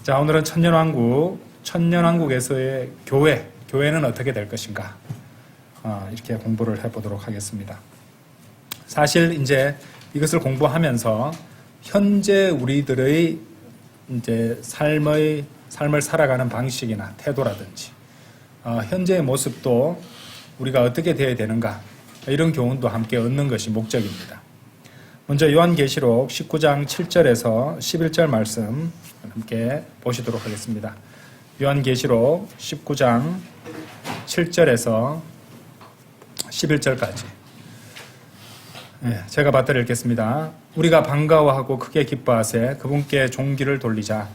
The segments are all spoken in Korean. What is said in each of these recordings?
자, 오늘은 천년왕국에서의 교회는 어떻게 될 것인가? 이렇게 공부를 해보도록 하겠습니다. 사실 이제 이것을 공부하면서 현재 우리들의 이제 삶을 살아가는 방식이나 태도라든지 현재의 모습도 우리가 어떻게 되어야 되는가 이런 교훈도 함께 얻는 것이 목적입니다. 먼저 요한계시록 19장 7절에서 11절 말씀 함께 보시도록 하겠습니다. 요한계시록 19장 7절에서 11절까지 제가 받들어 읽겠습니다. 우리가 반가워하고 크게 기뻐하세 그분께 종기를 돌리자.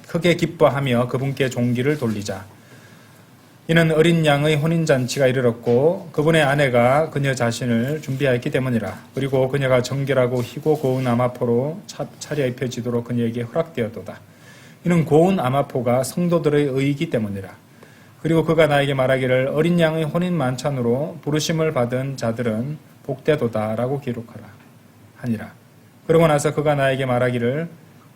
크게 기뻐하며 그분께 종기를 돌리자. 이는 어린 양의 혼인잔치가 이르렀고 그분의 아내가 그녀 자신을 준비하였기 때문이라. 그리고 그녀가 정결하고 희고 고운 아마포로 차려입혀지도록 그녀에게 허락되었도다. 이는 고운 아마포가 성도들의 의이기 때문이라. 그리고 그가 나에게 말하기를 어린 양의 혼인 만찬으로 부르심을 받은 자들은 복되도다 라고 기록하라 하니라. 그러고 나서 그가 나에게 말하기를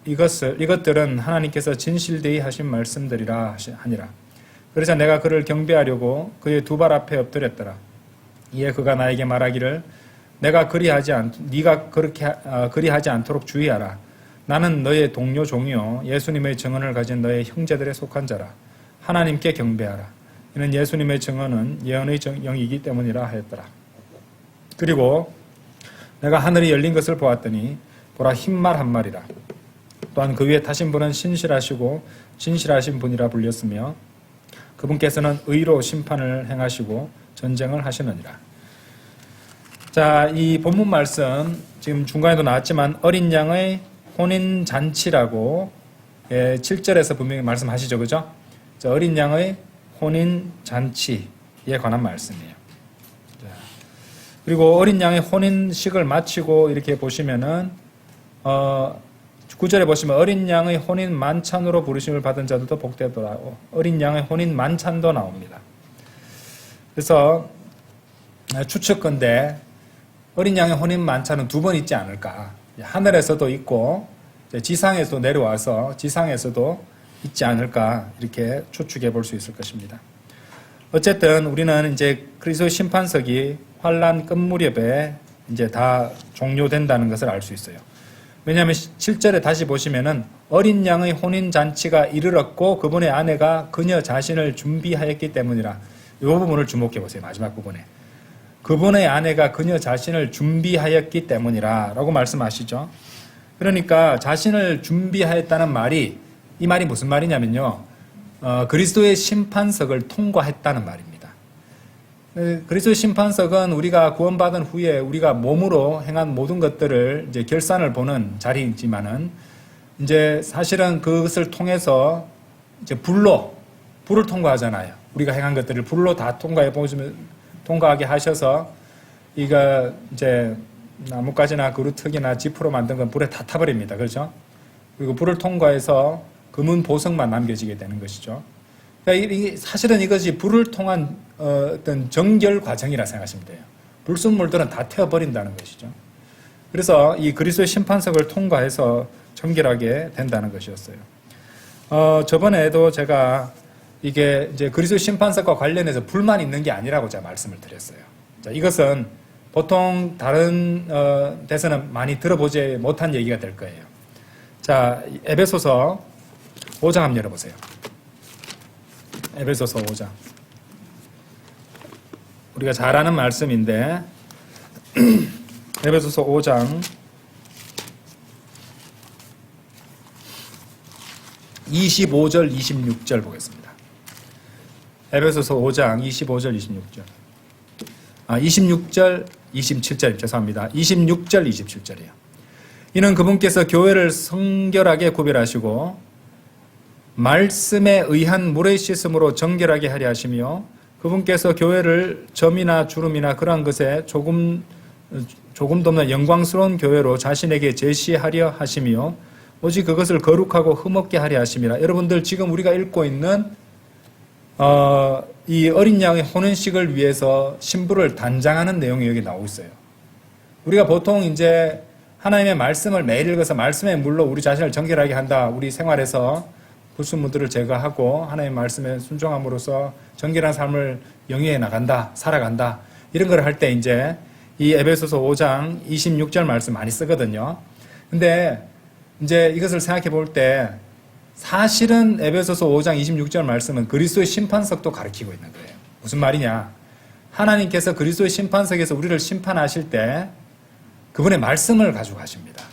이것들은 하나님께서 진실되이 하신 말씀들이라 하니라. 그래서 내가 그를 경배하려고 그의 두 발 앞에 엎드렸더라. 이에 그가 나에게 말하기를 네가 그렇게 그리하지 않도록 주의하라. 나는 너의 동료 종이요 예수님의 증언을 가진 너의 형제들에 속한 자라. 하나님께 경배하라. 이는 예수님의 증언은 예언의 영이기 때문이라 하였더라. 그리고 내가 하늘이 열린 것을 보았더니 보라 흰말 한 마리라. 또한 그 위에 타신 분은 신실하시고 진실하신 분이라 불렸으며 그분께서는 의로 심판을 행하시고 전쟁을 하시느니라. 자, 이 본문 말씀 지금 중간에도 나왔지만 어린 양의 혼인 잔치라고 7절에서 분명히 말씀하시죠, 그죠? 자, 어린 양의 혼인 잔치에 관한 말씀이에요. 자, 그리고 어린 양의 혼인식을 마치고 이렇게 보시면은 9절에 보시면 어린 양의 혼인 만찬으로 부르심을 받은 자들도 복되더라고 어린 양의 혼인 만찬도 나옵니다. 그래서 추측건데 어린 양의 혼인 만찬은 두 번 있지 않을까. 하늘에서도 있고 지상에서도 내려와서 지상에서도 있지 않을까 이렇게 추측해 볼 수 있을 것입니다. 어쨌든 우리는 이제 그리스도의 심판석이 환란 끝 무렵에 이제 다 종료된다는 것을 알 수 있어요. 왜냐하면 7절에 다시 보시면은 어린 양의 혼인 잔치가 이르렀고 그분의 아내가 그녀 자신을 준비하였기 때문이라. 이 부분을 주목해 보세요. 마지막 부분에 그분의 아내가 그녀 자신을 준비하였기 때문이라 라고 말씀하시죠. 그러니까 자신을 준비하였다는 말이 이 말이 무슨 말이냐면요, 그리스도의 심판석을 통과했다는 말입니다. 그리스도의 심판석은 우리가 구원받은 후에 우리가 몸으로 행한 모든 것들을 이제 결산을 보는 자리이지만은 이제 사실은 그것을 통해서 이제 불을 통과하잖아요. 우리가 행한 것들을 불로 다 통과하게 하셔서 이거 이제 나뭇가지나 그루터기나 지프로 만든 건 불에 다 타버립니다. 그렇죠? 그리고 불을 통과해서 금은 보석만 남겨지게 되는 것이죠. 그러니까 사실은 이것이 불을 통한 어떤 정결 과정이라 생각하시면 돼요. 불순물들은 다 태워버린다는 것이죠. 그래서 이 그리스도의 심판석을 통과해서 정결하게 된다는 것이었어요. 저번에도 제가 이게 이제 그리스도의 심판석과 관련해서 불만 있는 게 아니라고 제가 말씀을 드렸어요. 자, 이것은 보통 다른 데서는 많이 들어보지 못한 얘기가 될 거예요. 자, 에베소서 5장 한번 열어보세요. 에베소서 5장. 우리가 잘 아는 말씀인데 에베소서 5장 25절 26절 보겠습니다. 에베소서 5장 25절 26절 26절 27절 죄송합니다. 26절 27절이에요. 이는 그분께서 교회를 성결하게 구별하시고 말씀에 의한 물의 씻음으로 정결하게 하려 하시며 그분께서 교회를 점이나 주름이나 그러한 것에 조금도 없는 영광스러운 교회로 자신에게 제시하려 하시며 오직 그것을 거룩하고 흠없게 하려 하심이라. 여러분들 지금 우리가 읽고 있는 이 어린 양의 혼인식을 위해서 신부를 단장하는 내용이 여기 나오고 있어요. 우리가 보통 이제 하나님의 말씀을 매일 읽어서 말씀의 물로 우리 자신을 정결하게 한다. 우리 생활에서 불순물들을 제거하고 하나님의 말씀에 순종함으로써 정결한 삶을 영위해 나간다, 살아간다. 이런 걸 할 때 이제 이 에베소서 5장 26절 말씀 많이 쓰거든요. 근데 이제 이것을 생각해 볼 때 사실은 에베소서 5장 26절 말씀은 그리스도의 심판석도 가리키고 있는 거예요. 무슨 말이냐? 하나님께서 그리스도의 심판석에서 우리를 심판하실 때 그분의 말씀을 가지고 하십니다.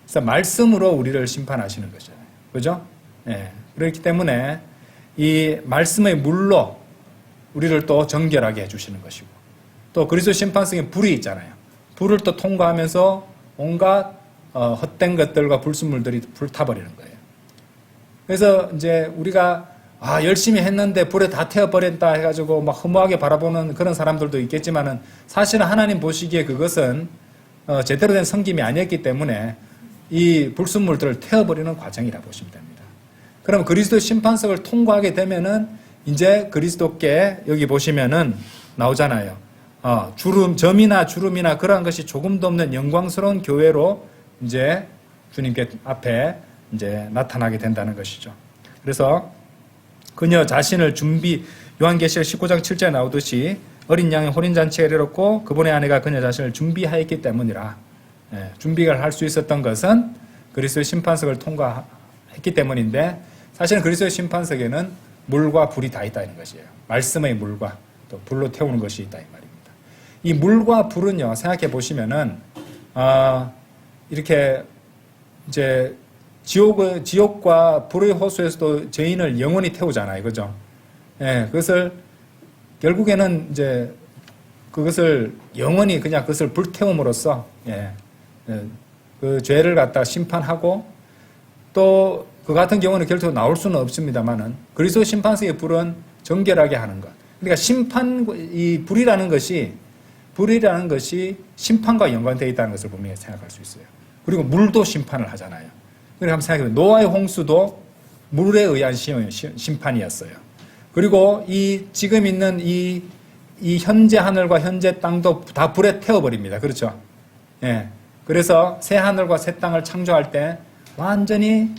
그래서 말씀으로 우리를 심판하시는 거잖아요. 그죠? 예. 그렇기 때문에 이 말씀의 물로 우리를 또 정결하게 해주시는 것이고 또 그리스도 심판성에 불이 있잖아요. 불을 또 통과하면서 온갖 헛된 것들과 불순물들이 불타버리는 거예요. 그래서 이제 우리가 열심히 했는데 불에 다 태워버렸다 해가지고 막 허무하게 바라보는 그런 사람들도 있겠지만은 사실은 하나님 보시기에 그것은 제대로 된 섬김이 아니었기 때문에 이 불순물들을 태워버리는 과정이라 보시면 됩니다. 그럼 그리스도의 심판석을 통과하게 되면은 이제 그리스도께 여기 보시면은 나오잖아요. 점이나 주름이나 그러한 것이 조금도 없는 영광스러운 교회로 이제 주님께 앞에 이제 나타나게 된다는 것이죠. 그래서 그녀 자신을 요한계시록 19장 7절에 나오듯이 어린 양의 혼인잔치에 이르렀고 그분의 아내가 그녀 자신을 준비하였기 때문이라. 준비를 할 수 있었던 것은 그리스도의 심판석을 통과했기 때문인데 사실은 그리스도의 심판석에는 물과 불이 다 있다는 것이에요. 말씀의 물과 또 불로 태우는 것이 있다 이 말입니다. 이 물과 불은요, 생각해 보시면은 이렇게 이제 지옥과 불의 호수에서도 죄인을 영원히 태우잖아요, 그죠? 그것을 결국에는 이제 그것을 영원히 그냥 그것을 불태움으로써 그 죄를 갖다 심판하고 또 그 같은 경우는 결코 나올 수는 없습니다만은 그리스도 심판석의 불은 정결하게 하는 것. 그러니까 이 불이라는 것이 심판과 연관되어 있다는 것을 분명히 생각할 수 있어요. 그리고 물도 심판을 하잖아요. 그러니까 한번 생각해보면 노아의 홍수도 물에 의한 심판이었어요. 그리고 지금 있는 이 현재 하늘과 현재 땅도 다 불에 태워버립니다. 그렇죠? 그래서 새 하늘과 새 땅을 창조할 때 완전히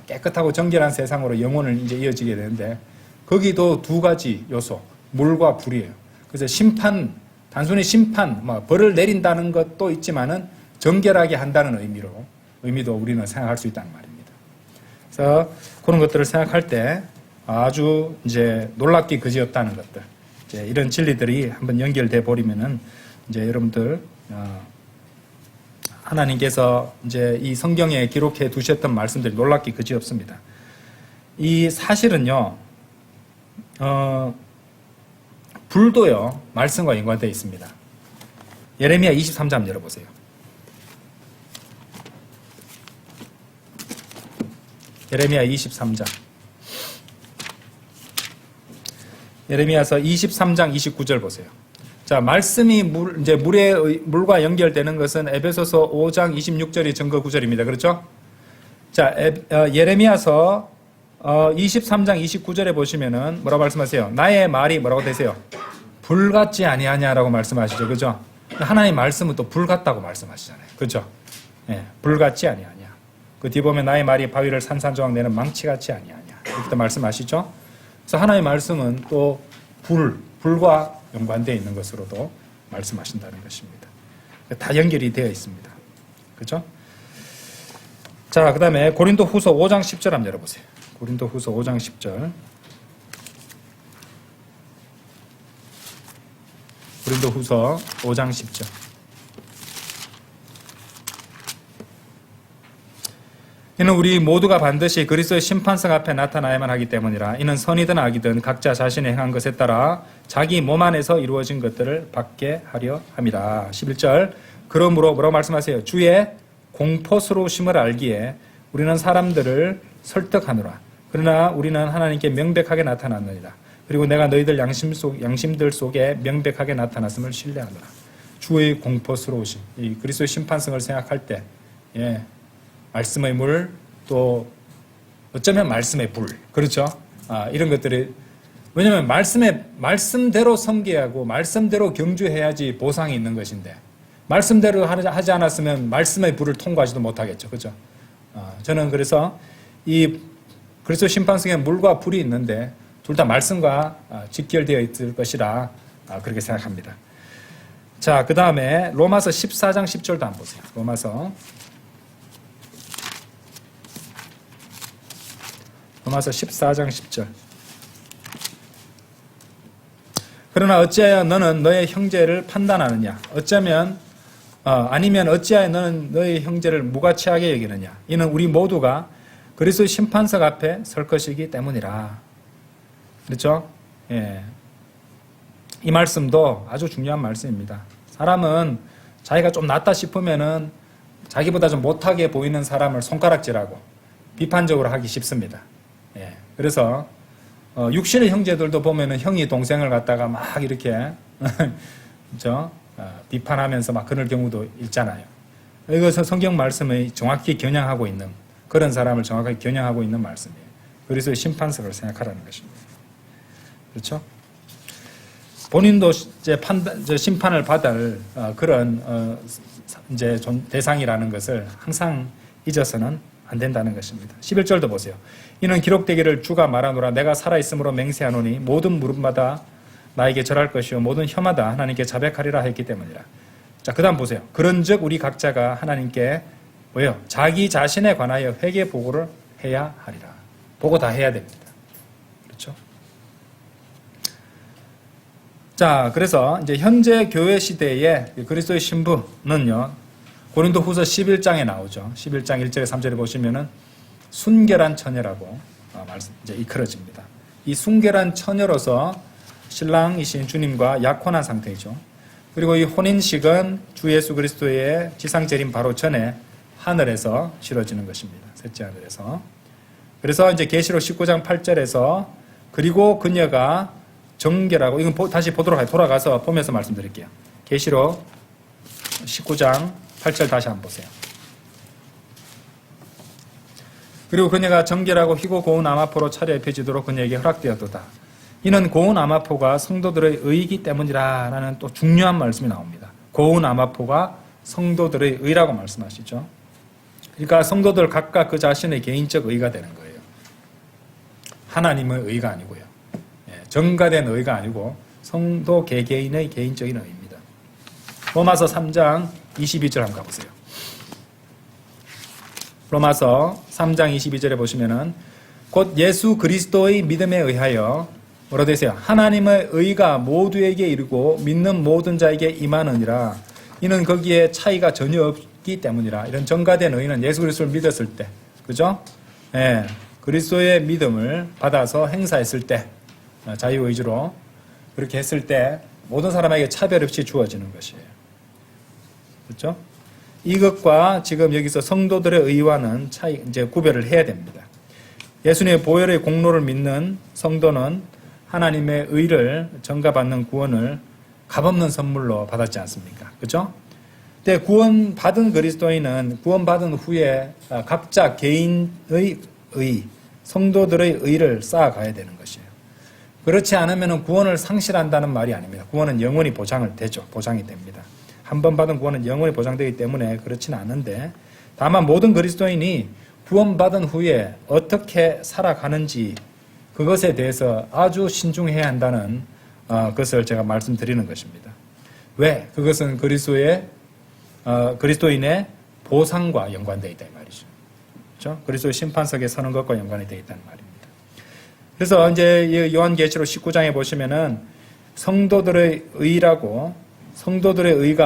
깨끗하고 정결한 세상으로 영혼을 이제 이어지게 되는데 거기도 두 가지 요소, 물과 불이에요. 그래서 단순히 벌을 내린다는 것도 있지만은 정결하게 한다는 의미도 우리는 생각할 수 있다는 말입니다. 그래서 그런 것들을 생각할 때 아주 이제 놀랍게 그지없다는 것들, 이제 이런 진리들이 한번 연결돼 버리면은 이제 여러분들 하나님께서 이제 이 성경에 기록해 두셨던 말씀들이 놀랍게 그지없습니다. 이 사실은요, 불도요 말씀과 연관되어 있습니다. 예레미야 23장 열어보세요. 예레미야 23장. 예레미야서 23장 29절 보세요. 자, 말씀이 물과 연결되는 것은 에베소서 5장 26절이 증거 구절입니다. 그렇죠? 자, 예레미야서 23장 29절에 보시면은 뭐라고 말씀하세요? 나의 말이 뭐라고 되세요? 불 같지 아니하냐라고 말씀하시죠. 그죠? 하나님 말씀은 또 불 같다고 말씀하시잖아요. 그죠? 불 같지 아니하냐. 그 뒤 보면 나의 말이 바위를 산산조각 내는 망치 같지 아니하냐. 이렇게 말씀하시죠? 그래서 하나님의 말씀은 또 불과 연관되어 있는 것으로도 말씀하신다는 것입니다. 다 연결이 되어 있습니다. 그렇죠? 자, 그 다음에 고린도 후서 5장 10절 한번 열어보세요. 고린도 후서 5장 10절. 고린도 후서 5장 10절. 이는 우리 모두가 반드시 그리스도의 심판석 앞에 나타나야만 하기 때문이라. 이는 선이든 악이든 각자 자신이 행한 것에 따라 자기 몸 안에서 이루어진 것들을 받게 하려 함이라. 11절. 그러므로 뭐라고 말씀하세요? 주의 공포스러우심을 알기에 우리는 사람들을 설득하노라. 그러나 우리는 하나님께 명백하게 나타났느니라. 그리고 내가 너희들 양심들 속에 명백하게 나타났음을 신뢰하노라. 주의 공포스러우심. 이 그리스도의 심판성을 생각할 때, 말씀의 물, 또 어쩌면 말씀의 불, 그렇죠? 이런 것들이, 왜냐하면 말씀대로 섬겨야 하고 말씀대로 경주해야지 보상이 있는 것인데 말씀대로 하지 않았으면 말씀의 불을 통과하지도 못하겠죠. 그죠? 저는 그래서 이 그리스도 심판석에 물과 불이 있는데 둘 다 말씀과 직결되어 있을 것이라 그렇게 생각합니다. 자, 그 다음에 로마서 14장 10절도 한번 보세요. 로마서 14장 10절. 그러나 어찌하여 너는 너의 형제를 판단하느냐? 아니면 어찌하여 너는 너의 형제를 무가치하게 여기느냐? 이는 우리 모두가 그리스도의 심판석 앞에 설 것이기 때문이라. 그렇죠? 예. 이 말씀도 아주 중요한 말씀입니다. 사람은 자기가 좀 낫다 싶으면은 자기보다 좀 못하게 보이는 사람을 손가락질하고 비판적으로 하기 쉽습니다. 예. 그래서 육신의 형제들도 보면은 형이 동생을 갖다가 막 이렇게 그렇죠? 비판하면서 막 그럴 경우도 있잖아요. 이것은 성경 말씀을 정확히 겨냥하고 있는 그런 사람을 정확하게 겨냥하고 있는 말씀이에요. 그리스도의 심판석을 생각하라는 것입니다. 그렇죠? 본인도 이제 심판을 받을 그런 이제 대상이라는 것을 항상 잊어서는 안 된다는 것입니다. 11절도 보세요. 이는 기록되기를 주가 말하노라 내가 살아있으므로 맹세하노니 모든 물음마다 나에게 절할 것이요 모든 혀마다 하나님께 자백하리라 했기 때문이라. 자, 그 다음 보세요. 그런즉 우리 각자가 하나님께 뭐예요? 자기 자신에 관하여 회개 보고를 해야 하리라. 보고 다 해야 됩니다. 그렇죠? 자, 그래서 이제 현재 교회 시대의 그리스도의 신부는요, 고린도 후서 11장에 나오죠. 11장 1절에 3절에 보시면은 순결한 처녀라고 이제 이끌어집니다. 이 순결한 처녀로서 신랑이신 주님과 약혼한 상태이죠. 그리고 이 혼인식은 주 예수 그리스도의 지상 재림 바로 전에 하늘에서 치러지는 것입니다. 셋째 하늘에서. 그래서 이제 계시록 19장 8절에서 그리고 그녀가 정결하고 이건 다시 돌아가서 보면서 말씀드릴게요. 계시록 19장 8절 다시 한번 보세요. 그리고 그녀가 정결하고 희고 고운 암화포로 차려 입혀지도록 그녀에게 허락되었도다. 이는 고운 암화포가 성도들의 의이기 때문이라 라는 또 중요한 말씀이 나옵니다. 고운 암화포가 성도들의 의라고 말씀하시죠. 그러니까 성도들 각각 그 자신의 개인적 의가 되는 거예요. 하나님의 의가 아니고요. 정가된 의가 아니고 성도 개개인의 개인적인 의입니다. 로마서 3장 22절 한번 가보세요. 로마서 3장 22절에 보시면은 곧 예수 그리스도의 믿음에 의하여 뭐라 되어 있어요? 하나님의 의가 모두에게 이르고 믿는 모든 자에게 임하느니라. 이는 거기에 차이가 전혀 없기 때문이라. 이런 정가된 의는 예수 그리스도를 믿었을 때, 그죠? 예, 그리스도의 믿음을 받아서 행사했을 때, 자유의지로 그렇게 했을 때 모든 사람에게 차별 없이 주어지는 것이에요. 그렇죠? 이것과 지금 여기서 성도들의 의와는 이제 구별을 해야 됩니다. 예수님의 보혈의 공로를 믿는 성도는 하나님의 의를 전가받는 구원을 값없는 선물로 받았지 않습니까? 그렇죠? 근데 구원받은 그리스도인은 구원받은 후에 각자 개인의 의, 성도들의 의를 쌓아가야 되는 것이에요. 그렇지 않으면 구원을 상실한다는 말이 아닙니다. 구원은 영원히 보장이 됩니다. 한 번 받은 구원은 영원히 보장되기 때문에 그렇지는 않은데, 다만 모든 그리스도인이 구원받은 후에 어떻게 살아가는지 그것에 대해서 아주 신중해야 한다는 것을 제가 말씀드리는 것입니다. 왜? 그것은 그리스도인의 보상과 연관되어 있다 이 말이죠. 그렇죠? 그리스도의 심판석에 서는 것과 연관이 되어 있다는 말입니다. 그래서 이제 요한계시록 19장에 보시면은 성도들의 의가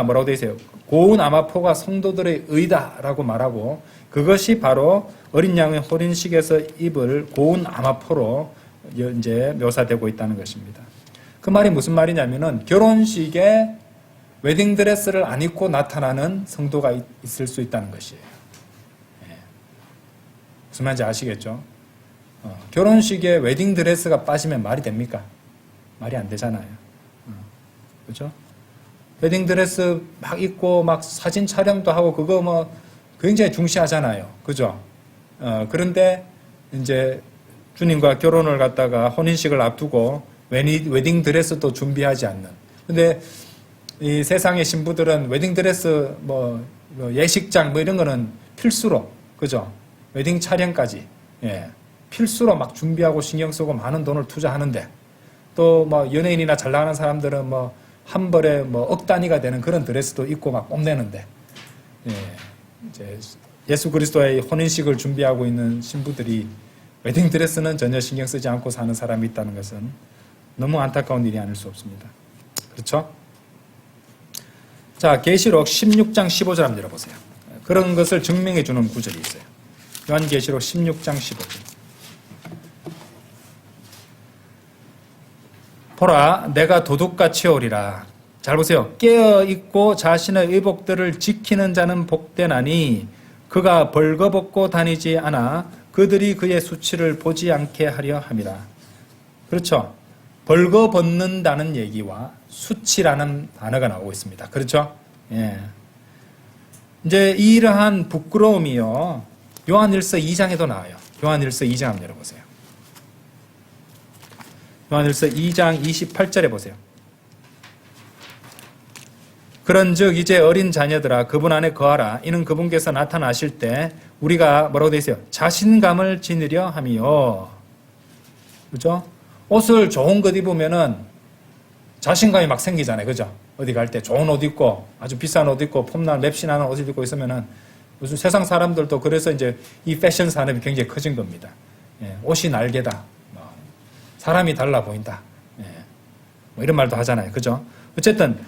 뭐라고 되어 있어요? 고운 암화포가 성도들의 의다라고 말하고, 그것이 바로 어린 양의 혼인식에서 입을 고운 암화포로 이제 묘사되고 있다는 것입니다. 그 말이 무슨 말이냐면은 결혼식에 웨딩드레스를 안 입고 나타나는 성도가 있을 수 있다는 것이에요. 예. 무슨 말인지 아시겠죠? 결혼식에 웨딩드레스가 빠지면 말이 됩니까? 말이 안 되잖아요. 그렇죠? 웨딩드레스 막 입고 막 사진 촬영도 하고 그거 뭐 굉장히 중시하잖아요. 그죠? 그런데 이제 주님과 결혼을 갖다가 혼인식을 앞두고 웨딩드레스도 준비하지 않는. 근데 이 세상의 신부들은 웨딩드레스 예식장 이런 거는 필수로, 그죠? 웨딩 촬영까지, 예, 필수로 막 준비하고 신경 쓰고 많은 돈을 투자하는데, 또 연예인이나 잘 나가는 사람들은 한 벌에 억 단위가 되는 그런 드레스도 입고 막 뽐내는데, 예, 이제 예수 그리스도의 혼인식을 준비하고 있는 신부들이 웨딩드레스는 전혀 신경 쓰지 않고 사는 사람이 있다는 것은 너무 안타까운 일이 아닐 수 없습니다. 그렇죠? 자, 계시록 16장 15절 한번 열어보세요. 그런 것을 증명해 주는 구절이 있어요. 요한계시록 16장 15절. 보라, 내가 도둑같이 오리라. 잘 보세요. 깨어있고 자신의 의복들을 지키는 자는 복되나니 그가 벌거벗고 다니지 않아 그들이 그의 수치를 보지 않게 하려 함이라. 그렇죠? 벌거벗는다는 얘기와 수치라는 단어가 나오고 있습니다. 그렇죠? 예. 이제 이러한 부끄러움이요, 요한일서 2장에도 나와요. 요한일서 2장 한번 열어보세요. 요한일서 2장 28절에 보세요. 그런즉 이제 어린 자녀들아 그분 안에 거하라. 이는 그분께서 나타나실 때 우리가 뭐라고 되어 있어요? 자신감을 지니려 함이요. 그렇죠? 옷을 좋은 것 입으면은 자신감이 막 생기잖아요. 그죠? 어디 갈 때 좋은 옷 입고 아주 비싼 옷 입고 폼난 랩신하는 옷을 입고 있으면은 요즘 세상 사람들도 그래서 이제 이 패션 산업이 굉장히 커진 겁니다. 예, 옷이 날개다. 사람이 달라 보인다. 예, 이런 말도 하잖아요. 그죠? 어쨌든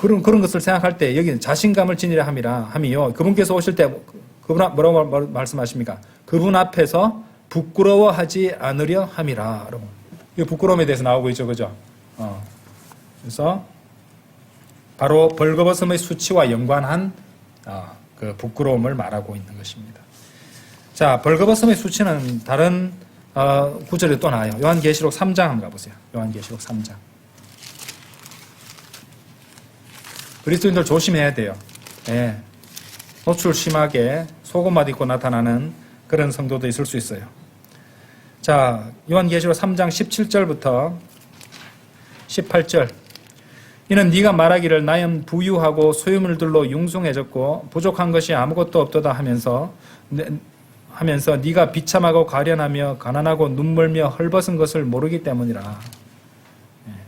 그런 것을 생각할 때 여기는 자신감을 지니려 함이요. 그분께서 오실 때 그분 뭐라고 말씀하십니까? 그분 앞에서 부끄러워하지 않으려 함이라. 여러분, 이 부끄러움에 대해서 나오고 있죠, 그죠? 그래서 바로 벌거벗음의 수치와 연관한 그 부끄러움을 말하고 있는 것입니다. 자, 벌거벗음의 수치는 다른 구절에 또 나와요. 요한계시록 3장 한번 가보세요. 요한계시록 3장. 그리스도인들 조심해야 돼요. 예. 노출 심하게 속옷만 입고 나타나는 그런 성도도 있을 수 있어요. 자, 요한계시록 3장 17절부터 18절. 이는 네가 말하기를 나는 부유하고 소유물들로 융숭해졌고 부족한 것이 아무것도 없도다 하면서 네가 비참하고 가련하며 가난하고 눈멀며 헐벗은 것을 모르기 때문이라.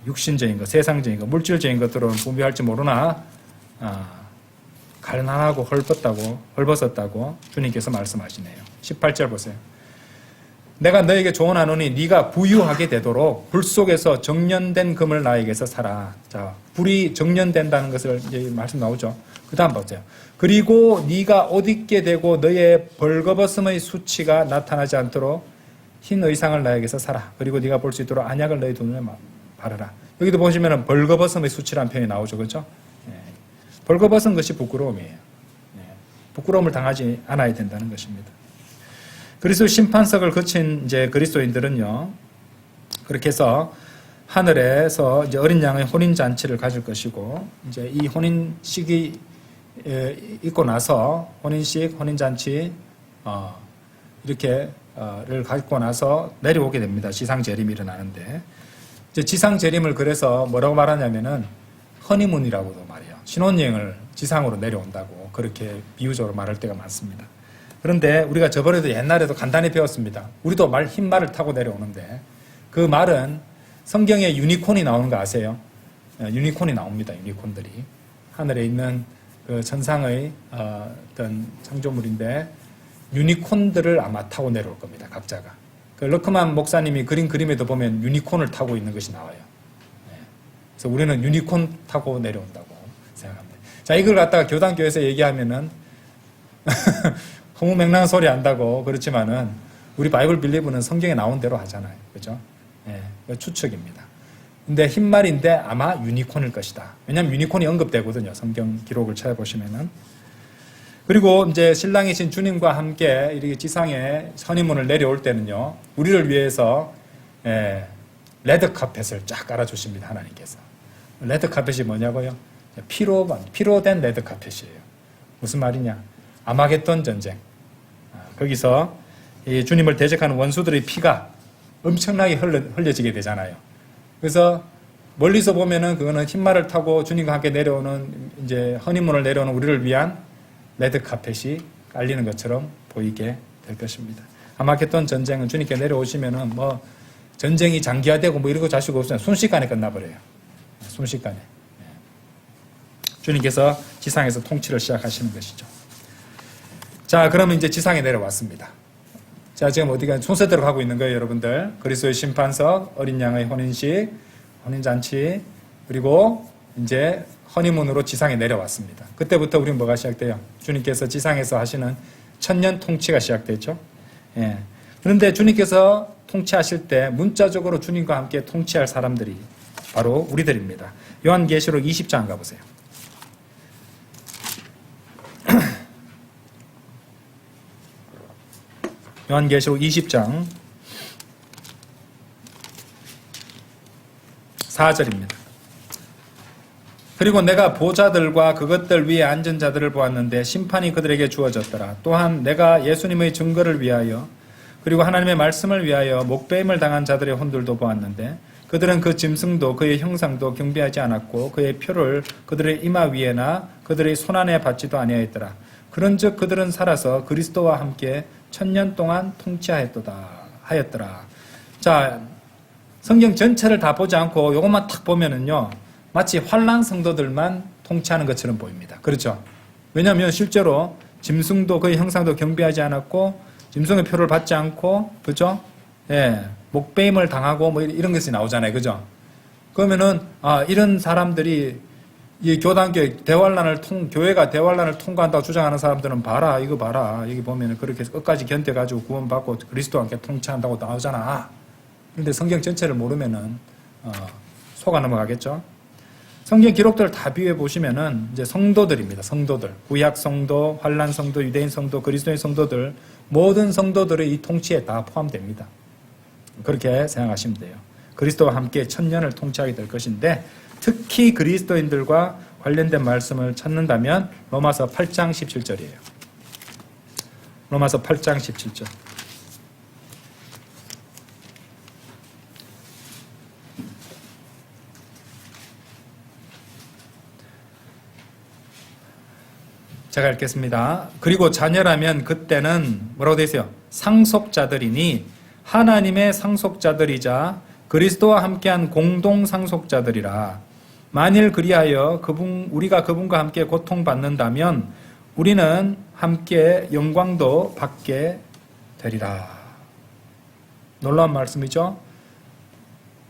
육신적인 것, 세상적인 것, 물질적인 것들은 분별할지 모르나 가난하고 헐벗었다고 주님께서 말씀하시네요. 18절 보세요. 내가 너에게 조언하노니 네가 부유하게 되도록 불 속에서 정련된 금을 나에게서 사라. 자, 불이 정련된다는 것을 이제 말씀 나오죠. 그 다음 보세요. 그리고 네가 옷 입게 되고 너의 벌거벗음의 수치가 나타나지 않도록 흰 의상을 나에게서 사라. 그리고 네가 볼 수 있도록 안약을 너희 눈에 바르라. 여기도 보시면 벌거벗음의 수치라는 표현이 나오죠. 그렇죠? 예. 벌거벗은 것이 부끄러움이에요. 예. 부끄러움을 당하지 않아야 된다는 것입니다. 그리스도 심판석을 거친 이제 그리스도인들은요, 그렇게 해서 하늘에서 이제 어린 양의 혼인 잔치를 가질 것이고, 이제 이 혼인식이 있고 나서 혼인식, 혼인 잔치 이렇게를 갖고 나서 내려오게 됩니다. 지상 재림이 일어나는데, 이제 지상 재림을 그래서 뭐라고 말하냐면은 허니문이라고도 말해요. 신혼여행을 지상으로 내려온다고 그렇게 비유적으로 말할 때가 많습니다. 그런데 우리가 저번에도 옛날에도 간단히 배웠습니다. 우리도 흰 말을 타고 내려오는데 그 말은 성경에 유니콘이 나오는 거 아세요? 유니콘이 나옵니다. 유니콘들이. 하늘에 있는 그 천상의 어떤 창조물인데 유니콘들을 아마 타고 내려올 겁니다. 각자가. 그 러크만 목사님이 그린 그림에도 보면 유니콘을 타고 있는 것이 나와요. 그래서 우리는 유니콘 타고 내려온다고 생각합니다. 자, 이걸 갖다가 교단교회에서 얘기하면은 허무맹랑한 소리 한다고 그렇지만은 우리 바이블 빌리브는 성경에 나온 대로 하잖아요. 그죠? 예, 추측입니다. 근데 흰말인데 아마 유니콘일 것이다. 왜냐하면 유니콘이 언급되거든요. 성경 기록을 찾아보시면은. 그리고 이제 신랑이신 주님과 함께 이렇게 지상에 선임문을 내려올 때는요, 우리를 위해서 레드 카펫을 쫙 깔아주십니다. 하나님께서. 레드 카펫이 뭐냐고요? 피로 된 레드 카펫이에요. 무슨 말이냐? 아마겟돈 전쟁. 거기서 이 주님을 대적하는 원수들의 피가 엄청나게 흘려지게 되잖아요. 그래서 멀리서 보면은 그거는 흰말을 타고 주님과 함께 내려오는 이제 허니문을 내려오는 우리를 위한 레드 카펫이 깔리는 것처럼 보이게 될 것입니다. 아마겟돈 전쟁은 주님께 내려오시면은 뭐 전쟁이 장기화되고 뭐 이런 거 자식 없으면 순식간에 끝나버려요. 순식간에. 주님께서 지상에서 통치를 시작하시는 것이죠. 자, 그러면 이제 지상에 내려왔습니다. 자, 지금 어디가 순서대로 가고 있는 거예요, 여러분들. 그리스도의 심판석, 어린 양의 혼인식, 혼인잔치, 그리고 이제 허니문으로 지상에 내려왔습니다. 그때부터 우리는 뭐가 시작돼요? 주님께서 지상에서 하시는 천년 통치가 시작됐죠. 예. 그런데 주님께서 통치하실 때 문자적으로 주님과 함께 통치할 사람들이 바로 우리들입니다. 요한계시록 20장 가보세요. 요한계시록 20장 4절입니다. 그리고 내가 보좌들과 그것들 위에 앉은 자들을 보았는데 심판이 그들에게 주어졌더라. 또한 내가 예수님의 증거를 위하여 그리고 하나님의 말씀을 위하여 목배임을 당한 자들의 혼들도 보았는데 그들은 그 짐승도 그의 형상도 경배하지 않았고 그의 표를 그들의 이마 위에나 그들의 손안에 받지도 아니하였더라. 그런즉 그들은 살아서 그리스도와 함께 천년 동안 통치하였더라. 자, 성경 전체를 다 보지 않고 이것만 탁 보면은요, 마치 환란 성도들만 통치하는 것처럼 보입니다. 그렇죠? 왜냐하면 실제로 짐승도 그의 형상도 경배하지 않았고 짐승의 표를 받지 않고, 그렇죠? 예, 목배임을 당하고 뭐 이런 것이 나오잖아요, 그죠? 그러면은 이런 사람들이 이 교단교회 교회가 대환란을 통과한다고 주장하는 사람들은 봐라, 이거 봐라, 여기 보면은 그렇게 끝까지 견뎌가지고 구원받고 그리스도와 함께 통치한다고 나오잖아. 그런데 성경 전체를 모르면은 속아 넘어가겠죠. 성경 기록들을 다 비교해 보시면은 이제 성도들입니다. 성도들, 구약 성도, 환란 성도, 유대인 성도, 그리스도인 성도들, 모든 성도들의 이 통치에 다 포함됩니다. 그렇게 생각하시면 돼요. 그리스도와 함께 천년을 통치하게 될 것인데, 특히 그리스도인들과 관련된 말씀을 찾는다면 로마서 8장 17절이에요. 로마서 8장 17절. 제가 읽겠습니다. 그리고 자녀라면 그때는 뭐라고 되어 있어요? 상속자들이니 하나님의 상속자들이자 그리스도와 함께한 공동 상속자들이라. 만일 그리하여 우리가 그분과 함께 고통받는다면 우리는 함께 영광도 받게 되리라. 놀라운 말씀이죠.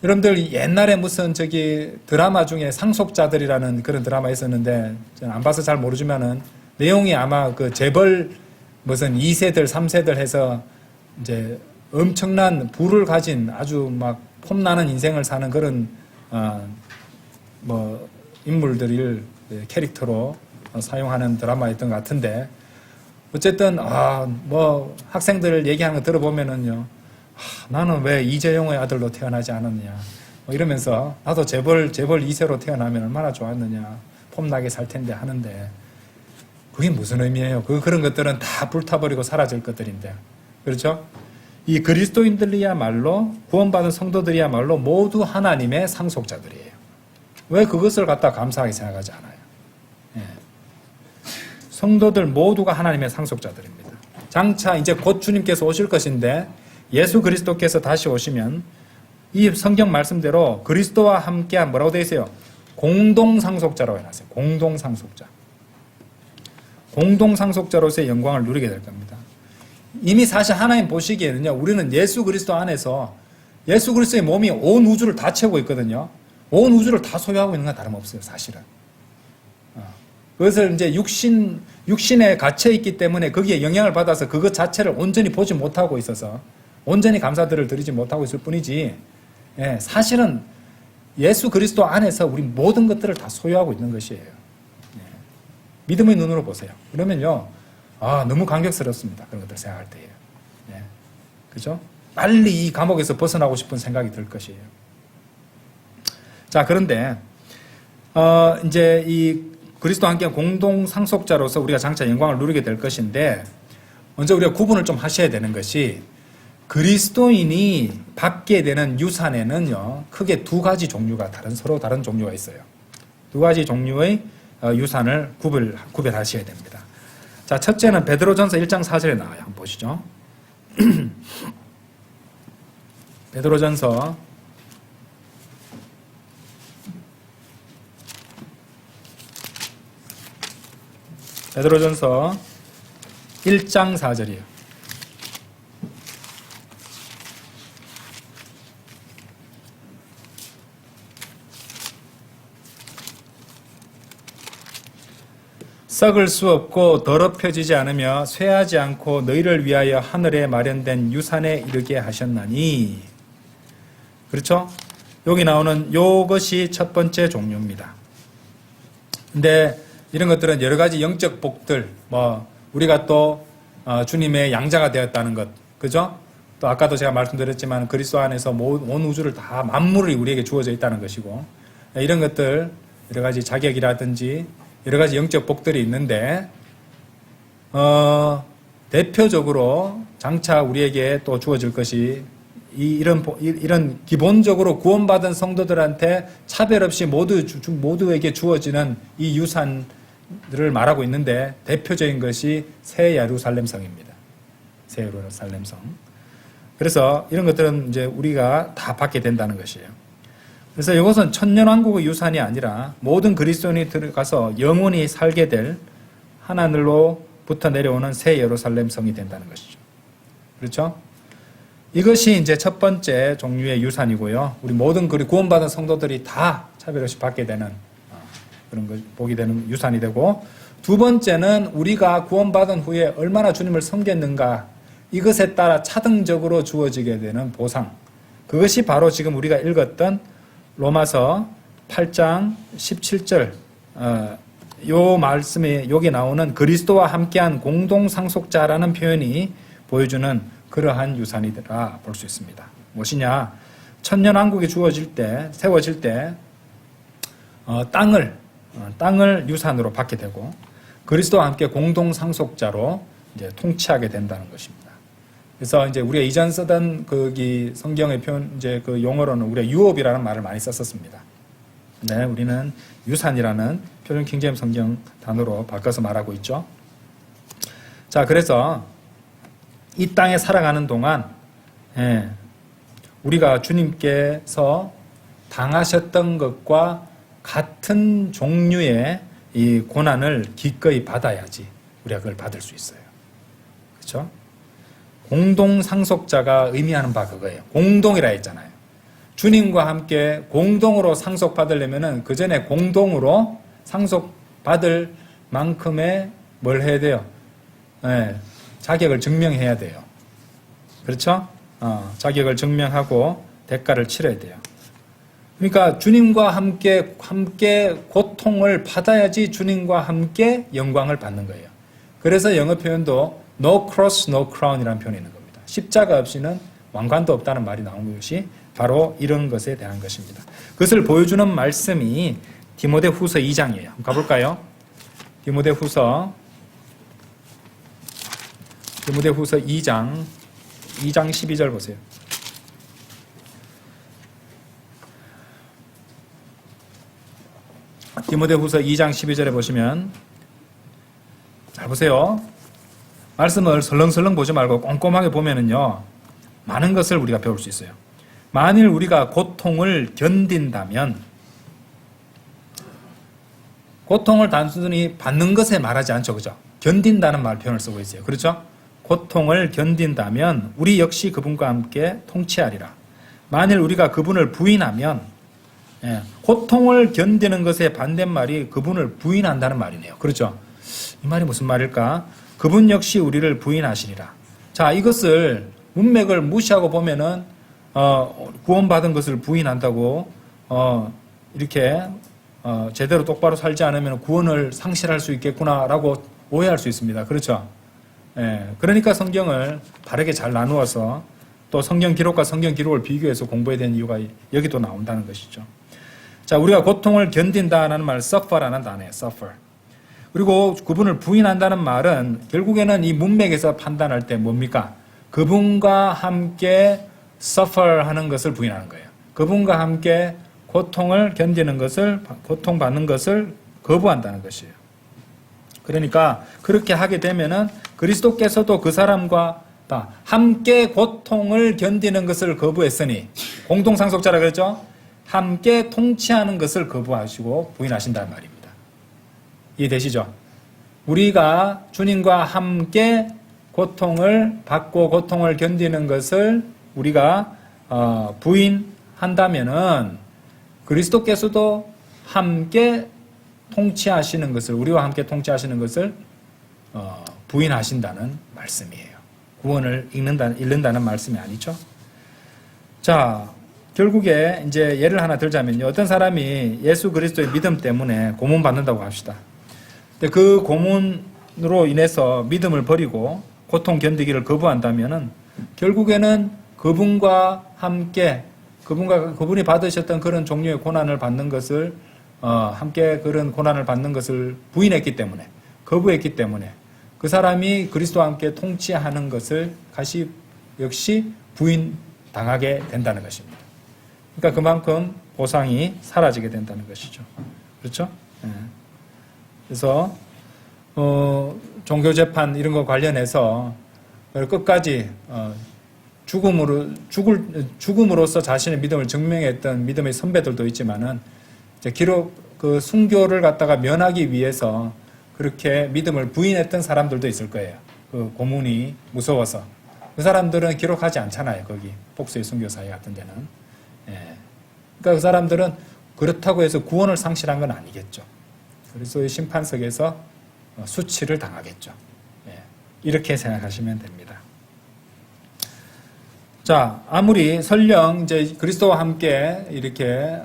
여러분들 옛날에 무슨 드라마 중에 상속자들이라는 그런 드라마 있었는데 저는 안 봐서 잘 모르지만은 내용이 아마 그 재벌 무슨 2세들 3세들 해서 이제 엄청난 부를 가진 아주 막 폼나는 인생을 사는 그런 인물들을 캐릭터로 사용하는 드라마였던 것 같은데, 어쨌든 학생들 얘기하는 거 들어보면은요, 나는 왜 이재용의 아들로 태어나지 않았냐 이러면서 나도 재벌 2세로 태어나면 얼마나 좋았느냐, 폼나게 살 텐데 하는데, 그게 무슨 의미예요? 그런 것들은 다 불타버리고 사라질 것들인데, 그렇죠? 이 그리스도인들이야말로, 구원받은 성도들이야말로 모두 하나님의 상속자들이에요. 왜 그것을 갖다 감사하게 생각하지 않아요? 예. 성도들 모두가 하나님의 상속자들입니다. 장차 이제 곧 주님께서 오실 것인데, 예수 그리스도께서 다시 오시면 이 성경 말씀대로 그리스도와 함께한 뭐라고 되어 있어요? 공동상속자라고 해놨어요. 공동상속자. 공동상속자로서의 영광을 누리게 될 겁니다. 이미 사실 하나님 보시기에는요, 우리는 예수 그리스도 안에서 예수 그리스도의 몸이 온 우주를 다 채우고 있거든요. 온 우주를 다 소유하고 있는 건 다름없어요, 사실은. 그것을 이제 육신에 갇혀 있기 때문에 거기에 영향을 받아서 그것 자체를 온전히 보지 못하고 있어서 온전히 감사들을 드리지 못하고 있을 뿐이지, 사실은 예수 그리스도 안에서 우리 모든 것들을 다 소유하고 있는 것이에요. 믿음의 눈으로 보세요. 그러면요, 너무 감격스럽습니다. 그런 것들 생각할 때예요. 그죠? 빨리 이 감옥에서 벗어나고 싶은 생각이 들 것이에요. 자, 그런데 이제 이 그리스도와 함께 공동 상속자로서 우리가 장차 영광을 누리게 될 것인데, 먼저 우리가 구분을 좀 하셔야 되는 것이, 그리스도인이 받게 되는 유산에는요, 크게 두 가지 종류가 서로 다른 종류가 있어요. 두 가지 종류의 유산을 구별하셔야 됩니다. 자, 첫째는 베드로전서 1장 4절에 나와요. 한번 보시죠. 베드로전서 1장 4절이에요. 썩을 수 없고 더럽혀지지 않으며 쇠하지 않고 너희를 위하여 하늘에 마련된 유산에 이르게 하셨나니. 그렇죠? 여기 나오는 요것이 첫 번째 종류입니다. 근데 이런 것들은 여러 가지 영적 복들, 우리가 또 주님의 양자가 되었다는 것, 그죠? 또 아까도 제가 말씀드렸지만 그리스도 안에서 온 우주를 다 만물이 우리에게 주어져 있다는 것이고, 이런 것들 여러 가지 자격이라든지 여러 가지 영적 복들이 있는데, 대표적으로 장차 우리에게 또 주어질 것이 이런 기본적으로 구원받은 성도들한테 차별 없이 모두에게 주어지는 이 유산들을 말하고 있는데, 대표적인 것이 새 예루살렘 성입니다. 새 예루살렘 성. 그래서 이런 것들은 이제 우리가 다 받게 된다는 것이에요. 그래서 이것은 천년왕국의 유산이 아니라 모든 그리스도인이 들어가서 영원히 살게 될 하늘로부터 내려오는 새 예루살렘 성이 된다는 것이죠. 그렇죠? 이것이 이제 첫 번째 종류의 유산이고요. 우리 모든 구원받은 성도들이 다 차별 없이 받게 되는 그런 걸 보게 되는 유산이 되고, 두 번째는 우리가 구원받은 후에 얼마나 주님을 섬겼는가, 이것에 따라 차등적으로 주어지게 되는 보상. 그것이 바로 지금 우리가 읽었던 로마서 8장 17절 요 말씀에 여기 나오는 그리스도와 함께한 공동상속자라는 표현이 보여주는 그러한 유산이라 볼 수 있습니다. 무엇이냐? 천년왕국이 세워질 때 땅을 유산으로 받게 되고 그리스도와 함께 공동상속자로 이제 통치하게 된다는 것입니다. 그래서 이제 우리가 이전 쓰던 거기 성경의 표현, 이제 그 용어로는 우리가 유업이라는 말을 많이 썼었습니다. 네, 우리는 유산이라는 표준 킹제임 성경 단어로 바꿔서 말하고 있죠. 자, 그래서 이 땅에 살아가는 동안 우리가 주님께서 당하셨던 것과 같은 종류의 이 고난을 기꺼이 받아야지 우리가 그걸 받을 수 있어요. 그렇죠? 공동상속자가 의미하는 바 그거예요. 공동이라 했잖아요. 주님과 함께 공동으로 상속받으려면은 그 전에 공동으로 상속받을 만큼의 뭘 해야 돼요? 자격을 증명해야 돼요. 그렇죠? 자격을 증명하고 대가를 치러야 돼요. 그러니까 주님과 함께 고통을 받아야지 주님과 함께 영광을 받는 거예요. 그래서 영어 표현도 No cross, no crown이라는 표현이 있는 겁니다. 십자가 없이는 왕관도 없다는 말이 나온 것이 바로 이런 것에 대한 것입니다. 그것을 보여주는 말씀이 디모데후서 2장이에요. 한번 가볼까요? 디모데후서 2장 12절 보세요. 디모데후서 2장 12절에 보시면, 잘 보세요. 말씀을 설렁설렁 보지 말고 꼼꼼하게 보면은요, 많은 것을 우리가 배울 수 있어요. 만일 우리가 고통을 견딘다면, 고통을 단순히 받는 것에 말하지 않죠. 그죠? 견딘다는 표현을 쓰고 있어요. 그렇죠? 고통을 견딘다면 우리 역시 그분과 함께 통치하리라. 만일 우리가 그분을 부인하면, 고통을 견디는 것의 반대말이 그분을 부인한다는 말이네요. 그렇죠? 이 말이 무슨 말일까? 그분 역시 우리를 부인하시리라. 자, 이것을 문맥을 무시하고 보면은 구원받은 것을 부인한다고 이렇게 제대로 똑바로 살지 않으면 구원을 상실할 수 있겠구나라고 오해할 수 있습니다. 그렇죠? 그러니까 성경을 바르게 잘 나누어서 또 성경 기록과 성경 기록을 비교해서 공부해야 되는 이유가 여기도 나온다는 것이죠. 자, 우리가 고통을 견딘다는 말, suffer라는 단어예요. suffer. 그리고 그분을 부인한다는 말은 결국에는 이 문맥에서 판단할 때 뭡니까? 그분과 함께 suffer 하는 것을 부인하는 거예요. 그분과 함께 고통을 견디는 것을, 고통받는 것을 거부한다는 것이에요. 그러니까 그렇게 하게 되면은 그리스도께서도 그 사람과 함께 고통을 견디는 것을 거부했으니, 공동상속자라 그랬죠? 함께 통치하는 것을 거부하시고 부인하신다는 말입니다. 이해되시죠? 우리가 주님과 함께 고통을 받고 고통을 견디는 것을 우리가 부인한다면은 그리스도께서도 함께 통치하시는 것을, 우리와 함께 통치하시는 것을 부인하신다는 말씀이에요. 구원을 잃는다는 말씀이 아니죠. 자, 결국에 이제 예를 하나 들자면요. 어떤 사람이 예수 그리스도의 믿음 때문에 고문받는다고 합시다. 근데 그 고문으로 인해서 믿음을 버리고 고통 견디기를 거부한다면은 결국에는 그분과 함께 그분이 받으셨던 그런 종류의 고난을 받는 것을 함께 그런 고난을 받는 것을 부인했기 때문에, 거부했기 때문에 그 사람이 그리스도와 함께 통치하는 것을 역시 부인당하게 된다는 것입니다. 그러니까 그만큼 보상이 사라지게 된다는 것이죠. 그렇죠? 네. 그래서 종교재판 이런 거 관련해서 끝까지 죽음으로써 자신의 믿음을 증명했던 믿음의 선배들도 있지만은 이제 그 순교를 갖다가 면하기 위해서 그렇게 믿음을 부인했던 사람들도 있을 거예요. 그 고문이 무서워서. 그 사람들은 기록하지 않잖아요. 거기 복수의 순교사회 같은 데는. 예. 그러니까 그 사람들은 그렇다고 해서 구원을 상실한 건 아니겠죠. 그리스도의 심판석에서 수치를 당하겠죠. 예. 이렇게 생각하시면 됩니다. 자, 아무리 설령 이제 그리스도와 함께 이렇게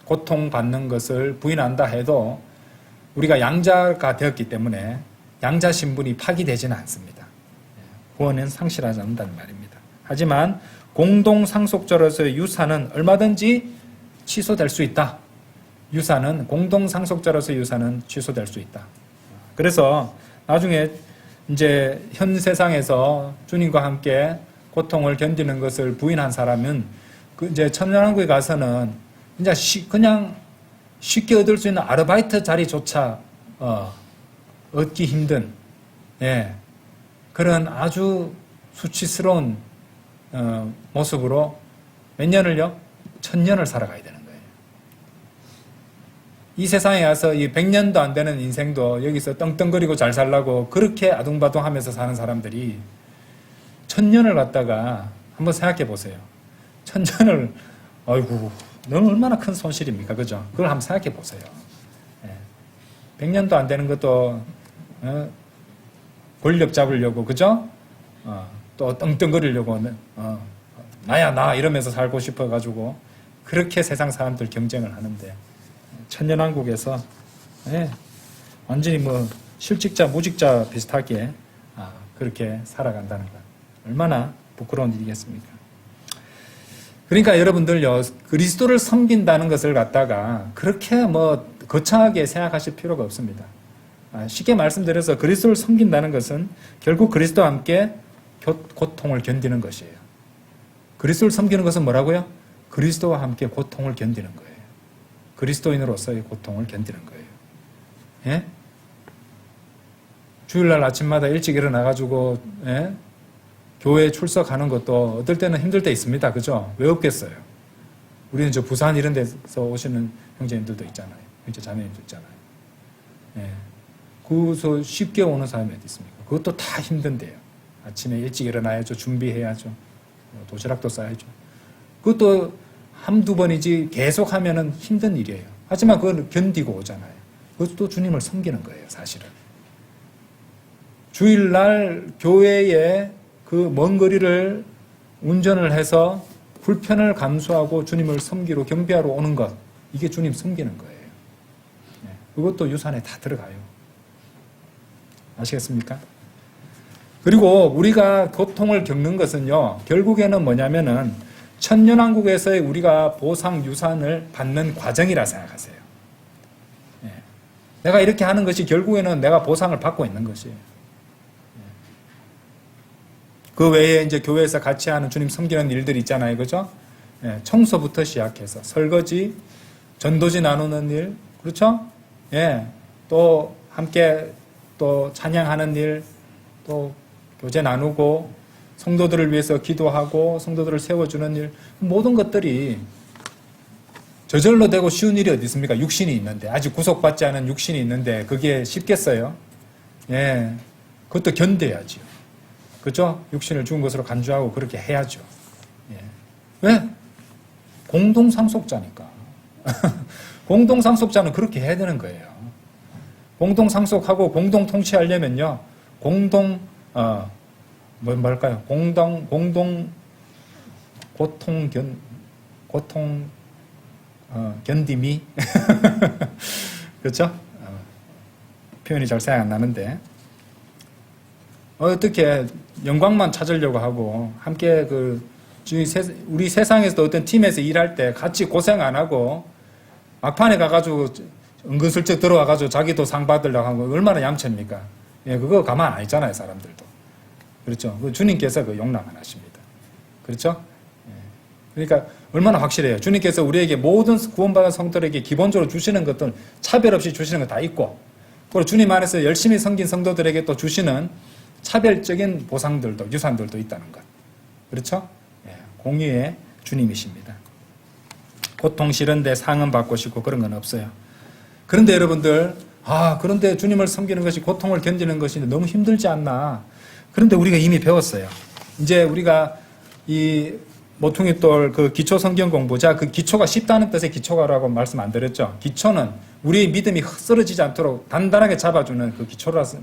고통 받는 것을 부인한다 해도 우리가 양자가 되었기 때문에 양자 신분이 파기되지는 않습니다. 구원은 상실하지 않는다는 말입니다. 하지만 공동 상속자로서의 유산은 얼마든지 취소될 수 있다. 공동 상속자로서의 유산은 취소될 수 있다. 그래서 나중에 이제 현 세상에서 주님과 함께 고통을 견디는 것을 부인한 사람은 이제 천년왕국에 가서는 이제 그냥 쉽게 얻을 수 있는 아르바이트 자리조차 얻기 힘든, 예, 그런 아주 수치스러운 모습으로 몇 년을요? 1000년을 살아가야 되는 거예요. 이 세상에 와서 이 100년도 안 되는 인생도 여기서 떵떵거리고 잘 살라고 그렇게 아둥바둥하면서 사는 사람들이 1000년을 갖다가 한번 생각해 보세요. 1000년을, 아이고, 너무 얼마나 큰 손실입니까? 그죠? 그걸 한번 생각해 보세요. 100년도 안 되는 것도 권력 잡으려고, 그죠? 또 떵떵거리려고 나야 나 이러면서 살고 싶어가지고 그렇게 세상 사람들 경쟁을 하는데 천년왕국에서 완전히 뭐 실직자 무직자 비슷하게 그렇게 살아간다는 것, 얼마나 부끄러운 일이겠습니까? 그러니까 여러분들요, 그리스도를 섬긴다는 것을 갖다가 그렇게 뭐 거창하게 생각하실 필요가 없습니다. 쉽게 말씀드려서 그리스도를 섬긴다는 것은 결국 그리스도와 함께 고통을 견디는 것이에요. 그리스도를 섬기는 것은 뭐라고요? 그리스도와 함께 고통을 견디는 거예요. 그리스도인으로서의 고통을 견디는 거예요. 예? 주일날 아침마다 일찍 일어나가지고 교회에 출석하는 것도 어떨 때는 힘들 때 있습니다. 그죠? 왜 없겠어요? 우리는 저 부산 이런 데서 오시는 형제님들도 있잖아요. 형제 자매님도 있잖아요. 예. 그래서 쉽게 오는 사람이 어디 있습니까? 그것도 다 힘든데요. 아침에 일찍 일어나야죠. 준비해야죠. 도시락도 싸야죠. 그것도 한두 번이지 계속 하면은 힘든 일이에요. 하지만 그걸 견디고 오잖아요. 그것도 주님을 섬기는 거예요, 사실은. 주일날 교회에 그 먼 거리를 운전을 해서 불편을 감수하고 주님을 섬기러 경배하러 오는 것, 이게 주님 섬기는 거예요. 그것도 유산에 다 들어가요. 아시겠습니까? 그리고 우리가 고통을 겪는 것은요, 결국에는 뭐냐면은 천년왕국에서의 우리가 보상 유산을 받는 과정이라 생각하세요. 내가 이렇게 하는 것이 결국에는 내가 보상을 받고 있는 것이에요. 그 외에 이제 교회에서 같이 하는 주님 섬기는 일들이 있잖아요. 그죠? 예, 청소부터 시작해서 설거지, 전도지 나누는 일, 그렇죠? 예, 또 함께 또 찬양하는 일, 또 교제 나누고 성도들을 위해서 기도하고 성도들을 세워주는 일, 모든 것들이 저절로 되고 쉬운 일이 어디 있습니까? 육신이 있는데, 아직 구속받지 않은 육신이 있는데 그게 쉽겠어요? 예, 그것도 견뎌야죠. 그죠? 육신을 죽은 것으로 간주하고 그렇게 해야죠. 예. 왜? 공동상속자니까. 공동상속자는 그렇게 해야 되는 거예요. 공동상속하고 공동통치하려면요, 뭘까요? 공동 견딤이? 그렇죠? 표현이 잘 생각 안 나는데. 어떻게 영광만 찾으려고 하고, 함께 우리 세상에서도 어떤 팀에서 일할 때 같이 고생 안 하고, 막판에 가가지고 은근슬쩍 들어와가지고 자기도 상 받으려고 하고, 얼마나 얌체입니까? 예, 그거 가만 안 있잖아요, 사람들도. 그렇죠? 주님께서 그 용납 안 하십니다. 그렇죠? 예. 그러니까 얼마나 확실해요. 주님께서 우리에게 모든 구원받은 성도들에게 기본적으로 주시는 것들 차별 없이 주시는 거 다 있고, 그리고 주님 안에서 열심히 섬긴 성도들에게 또 주시는 차별적인 보상들도, 유산들도 있다는 것. 그렇죠? 예. 공의의 주님이십니다. 고통 싫은데 상은 받고 싶고 그런 건 없어요. 그런데 여러분들, 그런데 주님을 섬기는 것이, 고통을 견디는 것이 너무 힘들지 않나. 그런데 우리가 이미 배웠어요. 이제 우리가 이 모퉁이돌 그 기초 성경 공부, 그 기초가 쉽다는 뜻의 기초가라고 말씀 안 드렸죠. 기초는 우리의 믿음이 쓰러지지 않도록 단단하게 잡아주는 그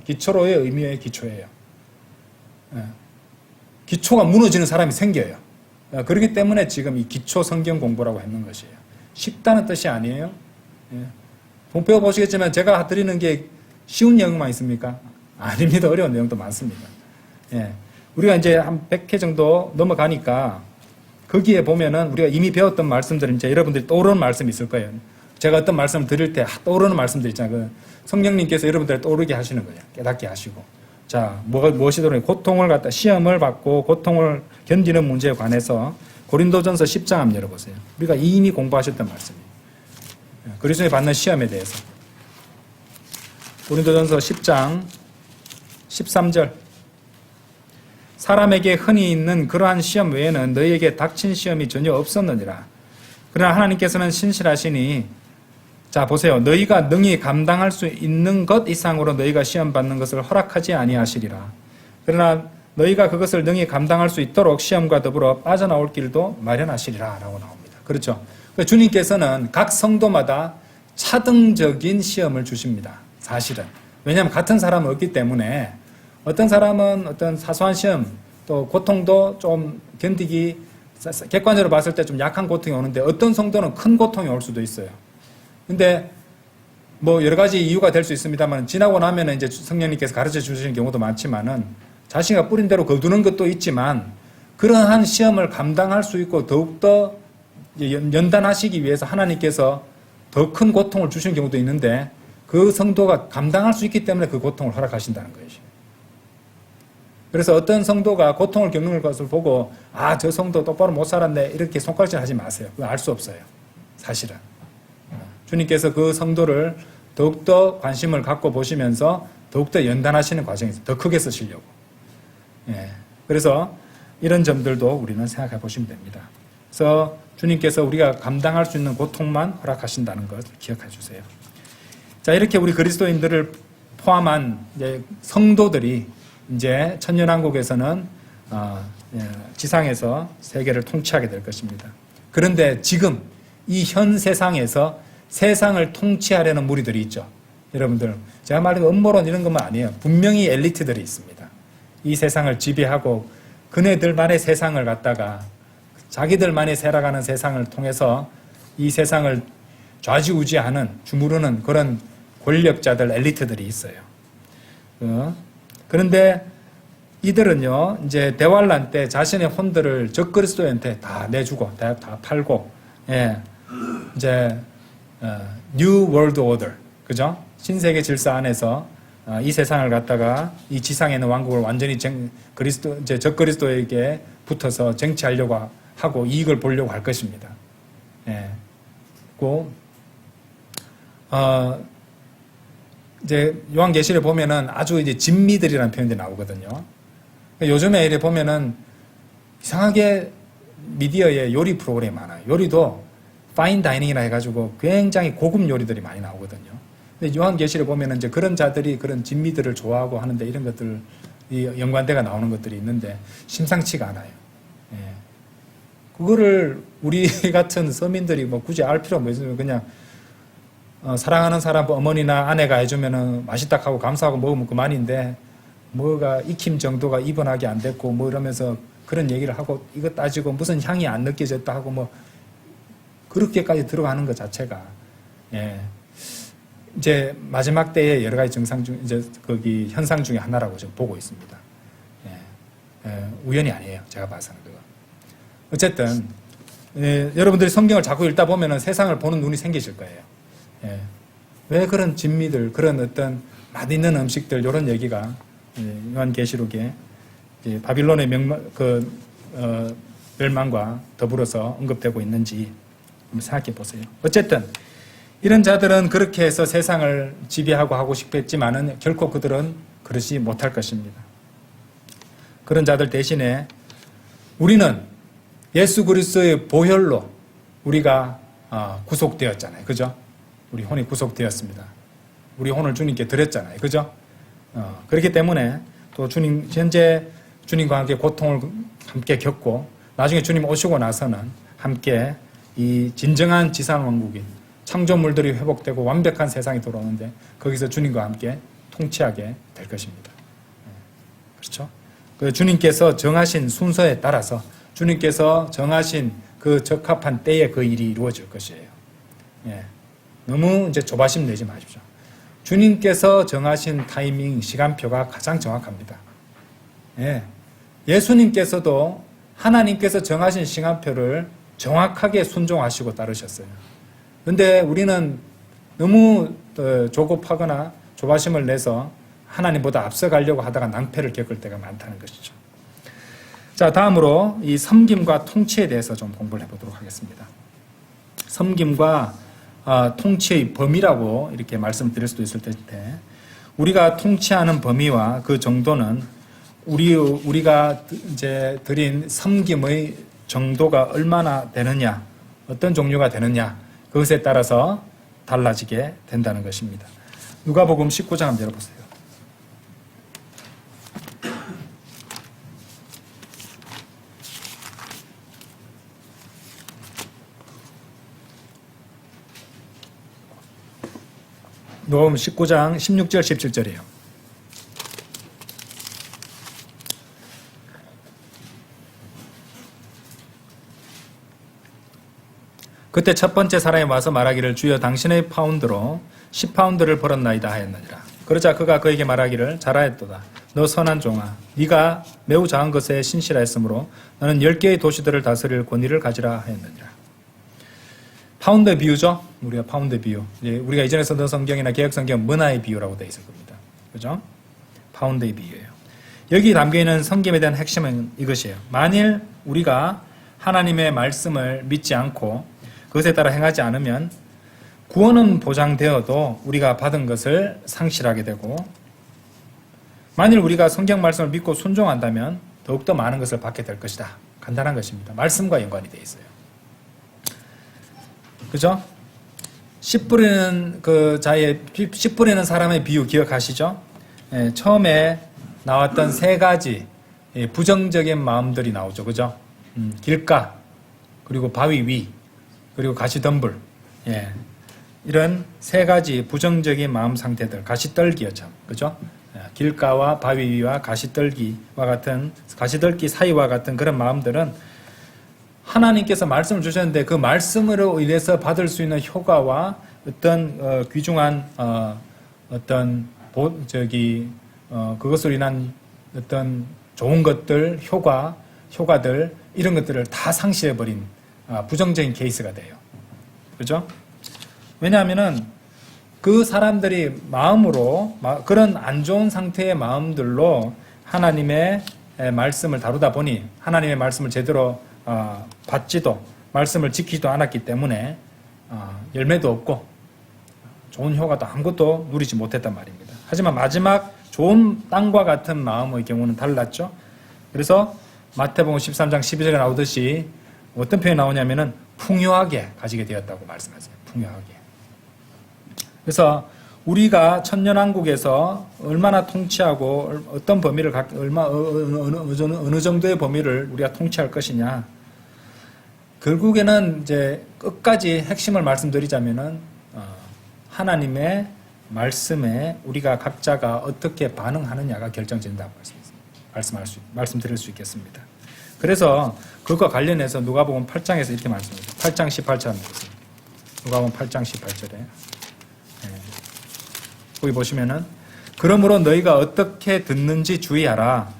기초로의 의미의 기초예요. 예. 기초가 무너지는 사람이 생겨요. 그렇기 때문에 지금 이 기초 성경 공부라고 했는 것이에요. 쉽다는 뜻이 아니에요. 예. 돈 배워보시겠지만 제가 드리는 게 쉬운 내용만 있습니까? 아닙니다. 어려운 내용도 많습니다. 예. 우리가 이제 한 100회 정도 넘어가니까 거기에 보면은 우리가 이미 배웠던 말씀들은 이제 여러분들이 떠오르는 말씀이 있을 거예요. 제가 어떤 말씀을 드릴 때 떠오르는 말씀들 있잖아요. 성령님께서 여러분들을 떠오르게 하시는 거예요. 깨닫게 하시고. 자, 무엇이든 고통을 갖다 시험을 받고 고통을 견디는 문제에 관해서 고린도전서 10장 한번 열어보세요. 우리가 이미 공부하셨던 말씀이에요. 그리스도에 받는 시험에 대해서. 고린도전서 10장 13절. 사람에게 흔히 있는 그러한 시험 외에는 너희에게 닥친 시험이 전혀 없었느니라. 그러나 하나님께서는 신실하시니, 자 보세요. 너희가 능히 감당할 수 있는 것 이상으로 너희가 시험 받는 것을 허락하지 아니하시리라. 그러나 너희가 그것을 능히 감당할 수 있도록 시험과 더불어 빠져나올 길도 마련하시리라 라고 나옵니다. 그렇죠? 주님께서는 각 성도마다 차등적인 시험을 주십니다. 사실은. 왜냐하면 같은 사람은 없기 때문에 어떤 사람은 어떤 사소한 시험, 또 고통도 좀 견디기, 객관적으로 봤을 때 좀 약한 고통이 오는데 어떤 성도는 큰 고통이 올 수도 있어요. 근데 뭐 여러 가지 이유가 될 수 있습니다만 지나고 나면 이제 성령님께서 가르쳐 주시는 경우도 많지만은 자신가 뿌린 대로 거두는 것도 있지만 그러한 시험을 감당할 수 있고 더욱더 연단하시기 위해서 하나님께서 더 큰 고통을 주시는 경우도 있는데 그 성도가 감당할 수 있기 때문에 그 고통을 허락하신다는 것이죠. 그래서 어떤 성도가 고통을 겪는 것을 보고 저 성도 똑바로 못 살았네 이렇게 손가락질 하지 마세요. 그거 알 수 없어요. 사실은. 주님께서 그 성도를 더욱더 관심을 갖고 보시면서 더욱더 연단하시는 과정에서 더 크게 쓰시려고. 예. 그래서 이런 점들도 우리는 생각해 보시면 됩니다. 그래서 주님께서 우리가 감당할 수 있는 고통만 허락하신다는 것을 기억해 주세요. 자, 이렇게 우리 그리스도인들을 포함한 이제 성도들이 이제 천년왕국에서는 지상에서 세계를 통치하게 될 것입니다. 그런데 지금 이 현 세상에서 세상을 통치하려는 무리들이 있죠. 여러분들, 제가 말한 음모론 이런 것만 아니에요. 분명히 엘리트들이 있습니다. 이 세상을 지배하고 그네들만의 세상을 갖다가 자기들만이 살아가는 세상을 통해서 이 세상을 좌지우지하는, 주무르는 그런 권력자들, 엘리트들이 있어요. 그런데 이들은요, 이제 대환란 때 자신의 혼들을 적그리스도한테 다 내주고, 다 팔고, 예, 이제 New World Order, 그죠? 신세계 질서 안에서 이 세상을 갖다가 이 지상에 있는 왕국을 완전히 이제 적그리스도에게 붙어서 쟁취하려고 하고 이익을 보려고 할 것입니다. 예. 이제 요한계시를 보면은 아주 이제 진미들이라는 표현이 나오거든요. 요즘에 이래 보면은 이상하게 미디어에 요리 프로그램이 많아요. 요리도 파인 다이닝이라 해가지고 굉장히 고급 요리들이 많이 나오거든요. 근데 요한계시를 보면은 이제 그런 자들이 그런 진미들을 좋아하고 하는데 이런 것들, 이 연관대가 나오는 것들이 있는데 심상치가 않아요. 예. 그거를 우리 같은 서민들이 뭐 굳이 알 필요가 뭐 있어요. 그냥 사랑하는 사람 어머니나 아내가 해주면은 맛있다 하고 감사하고 먹으면 그만인데 뭐가 익힘 정도가 입원하게 안 됐고 뭐 이러면서 그런 얘기를 하고 이거 따지고 무슨 향이 안 느껴졌다 하고 뭐 그렇게까지 들어가는 것 자체가 예. 이제 마지막 때의 여러 가지 증상 중 이제 거기 현상 중에 하나라고 지금 보고 있습니다. 예. 우연이 아니에요. 제가 봐서는 그거. 어쨌든 여러분들이 성경을 자꾸 읽다 보면은 세상을 보는 눈이 생기실 거예요. 예. 왜 그런 진미들, 그런 어떤 맛있는 음식들, 이런 얘기가 요한계시록에 바빌론의 멸망과 더불어서 언급되고 있는지 한번 생각해 보세요. 어쨌든 이런 자들은 그렇게 해서 세상을 지배하고 하고 싶겠지만은 결코 그들은 그러지 못할 것입니다. 그런 자들 대신에 우리는 예수 그리스도의 보혈로 우리가 구속되었잖아요. 그죠? 우리 혼이 구속되었습니다. 우리 혼을 주님께 드렸잖아요. 그죠? 그렇기 때문에 또 현재 주님과 함께 고통을 함께 겪고 나중에 주님 오시고 나서는 함께 이 진정한 지상왕국인 창조물들이 회복되고 완벽한 세상이 돌아오는데 거기서 주님과 함께 통치하게 될 것입니다. 그렇죠? 그 주님께서 정하신 순서에 따라서 주님께서 정하신 그 적합한 때에 그 일이 이루어질 것이에요. 예. 너무 이제 조바심 내지 마십시오. 주님께서 정하신 타이밍, 시간표가 가장 정확합니다. 예. 예수님께서도 하나님께서 정하신 시간표를 정확하게 순종하시고 따르셨어요. 그런데 우리는 너무 조급하거나 조바심을 내서 하나님보다 앞서가려고 하다가 낭패를 겪을 때가 많다는 것이죠. 자, 다음으로 이 섬김과 통치에 대해서 좀 공부를 해보도록 하겠습니다. 섬김과 통치의 범위라고 이렇게 말씀드릴 수도 있을 텐데 우리가 통치하는 범위와 그 정도는 우리가 이제 드린 섬김의 정도가 얼마나 되느냐, 어떤 종류가 되느냐 그것에 따라서 달라지게 된다는 것입니다. 누가복음 19장 한번 열어보세요. 누가복음 19장 16절 17절이에요. 그때 첫 번째 사람이 와서 말하기를 주여 당신의 파운드로 10파운드를 벌었나이다 하였느니라. 그러자 그가 그에게 말하기를 잘하였도다. 너 선한 종아, 네가 매우 작은 것에 신실하였으므로 너는 10개의 도시들을 다스릴 권위를 가지라 하였느니라. 파운드의 비유죠. 우리가 파운드 비유. 우리가 이전에 썼던 성경이나 개혁성경 문화의 비유라고 되어 있을 겁니다. 그죠? 파운드의 비유예요. 여기 담겨있는 섬김에 대한 핵심은 이것이에요. 만일 우리가 하나님의 말씀을 믿지 않고 그것에 따라 행하지 않으면 구원은 보장되어도 우리가 받은 것을 상실하게 되고 만일 우리가 성경 말씀을 믿고 순종한다면 더욱더 많은 것을 받게 될 것이다. 간단한 것입니다. 말씀과 연관이 되어 있어요. 그죠? 씨 뿌리는 사람의 비유 기억하시죠? 예, 처음에 나왔던 세 가지 부정적인 마음들이 나오죠. 그죠? 길가, 그리고 바위 위, 그리고 가시덤불. 예. 이런 세 가지 부정적인 마음 상태들, 가시떨기요, 참. 그죠? 길가와 바위 위와 가시떨기와 같은, 가시떨기 사이와 같은 그런 마음들은 하나님께서 말씀을 주셨는데 그 말씀으로 인해서 받을 수 있는 효과와 어떤 귀중한 어떤 그것으로 인한 어떤 좋은 것들, 효과들 이런 것들을 다 상실해버린 부정적인 케이스가 돼요. 그죠? 왜냐하면은 그 사람들이 마음으로 그런 안 좋은 상태의 마음들로 하나님의 말씀을 다루다 보니 하나님의 말씀을 제대로 받지도 말씀을 지키지도 않았기 때문에 열매도 없고 좋은 효과도 아무것도 누리지 못했단 말입니다. 하지만 마지막 좋은 땅과 같은 마음의 경우는 달랐죠. 그래서 마태복음 13장 12절에 나오듯이 어떤 표현이 나오냐면은 풍요하게 가지게 되었다고 말씀하세요. 풍요하게. 그래서 우리가 천년왕국에서 얼마나 통치하고 어떤 범위를 어느 정도의 범위를 우리가 통치할 것이냐. 결국에는 이제 끝까지 핵심을 말씀드리자면은 하나님의 말씀에 우리가 각자가 어떻게 반응하느냐가 결정된다고 말씀드릴 수 있겠습니다. 그래서 그것과 관련해서 누가복음 8장에서 이렇게 말씀합니다. 8장 18절 보세요. 누가복음 8장 18절에 거기 보시면은 그러므로 너희가 어떻게 듣는지 주의하라.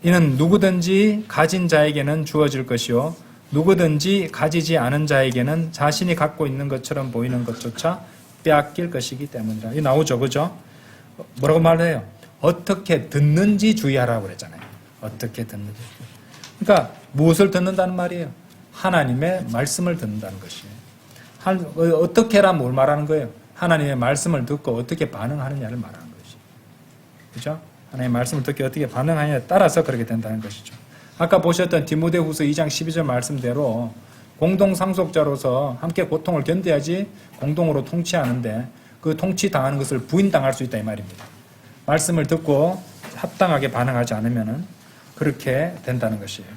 이는 누구든지 가진 자에게는 주어질 것이요 누구든지 가지지 않은 자에게는 자신이 갖고 있는 것처럼 보이는 것조차 빼앗길 것이기 때문이라. 이 나오죠, 그죠? 뭐라고 말해요? 어떻게 듣는지 주의하라고 그랬잖아요. 어떻게 듣는지. 그러니까 무엇을 듣는다는 말이에요? 하나님의 말씀을 듣는다는 것이에요. 어떻게라 뭘 말하는 거예요? 하나님의 말씀을 듣고 어떻게 반응하느냐를 말하는 것이죠. 그죠? 하나님의 말씀을 듣고 어떻게 반응하느냐에 따라서 그렇게 된다는 것이죠. 아까 보셨던 디모데후서 2장 12절 말씀대로 공동 상속자로서 함께 고통을 견뎌야지 공동으로 통치하는데 그 통치당하는 것을 부인당할 수 있다 이 말입니다. 말씀을 듣고 합당하게 반응하지 않으면 그렇게 된다는 것이에요.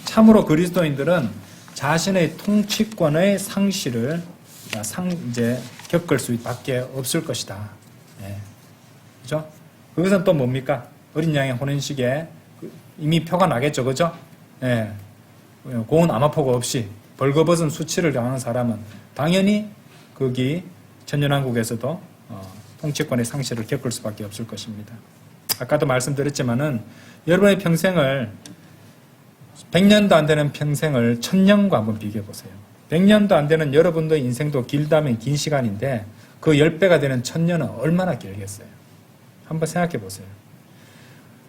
참으로 그리스도인들은 자신의 통치권의 상실을 이제 겪을 수밖에 없을 것이다. 예. 그죠? 그것은 또 뭡니까? 어린 양의 혼인식에 이미 표가 나겠죠, 그죠? 예. 고운 아마포가 없이 벌거벗은 수치를 당하는 사람은 당연히 거기 천년왕국에서도 통치권의 상실을 겪을 수밖에 없을 것입니다. 아까도 말씀드렸지만은 여러분의 평생을 100년도 안 되는 평생을 1000년과 한번 비교해 보세요. 100년도 안 되는 여러분의 인생도 길다면 긴 시간인데 그 10배가 되는 1000년은 얼마나 길겠어요. 한번 생각해 보세요.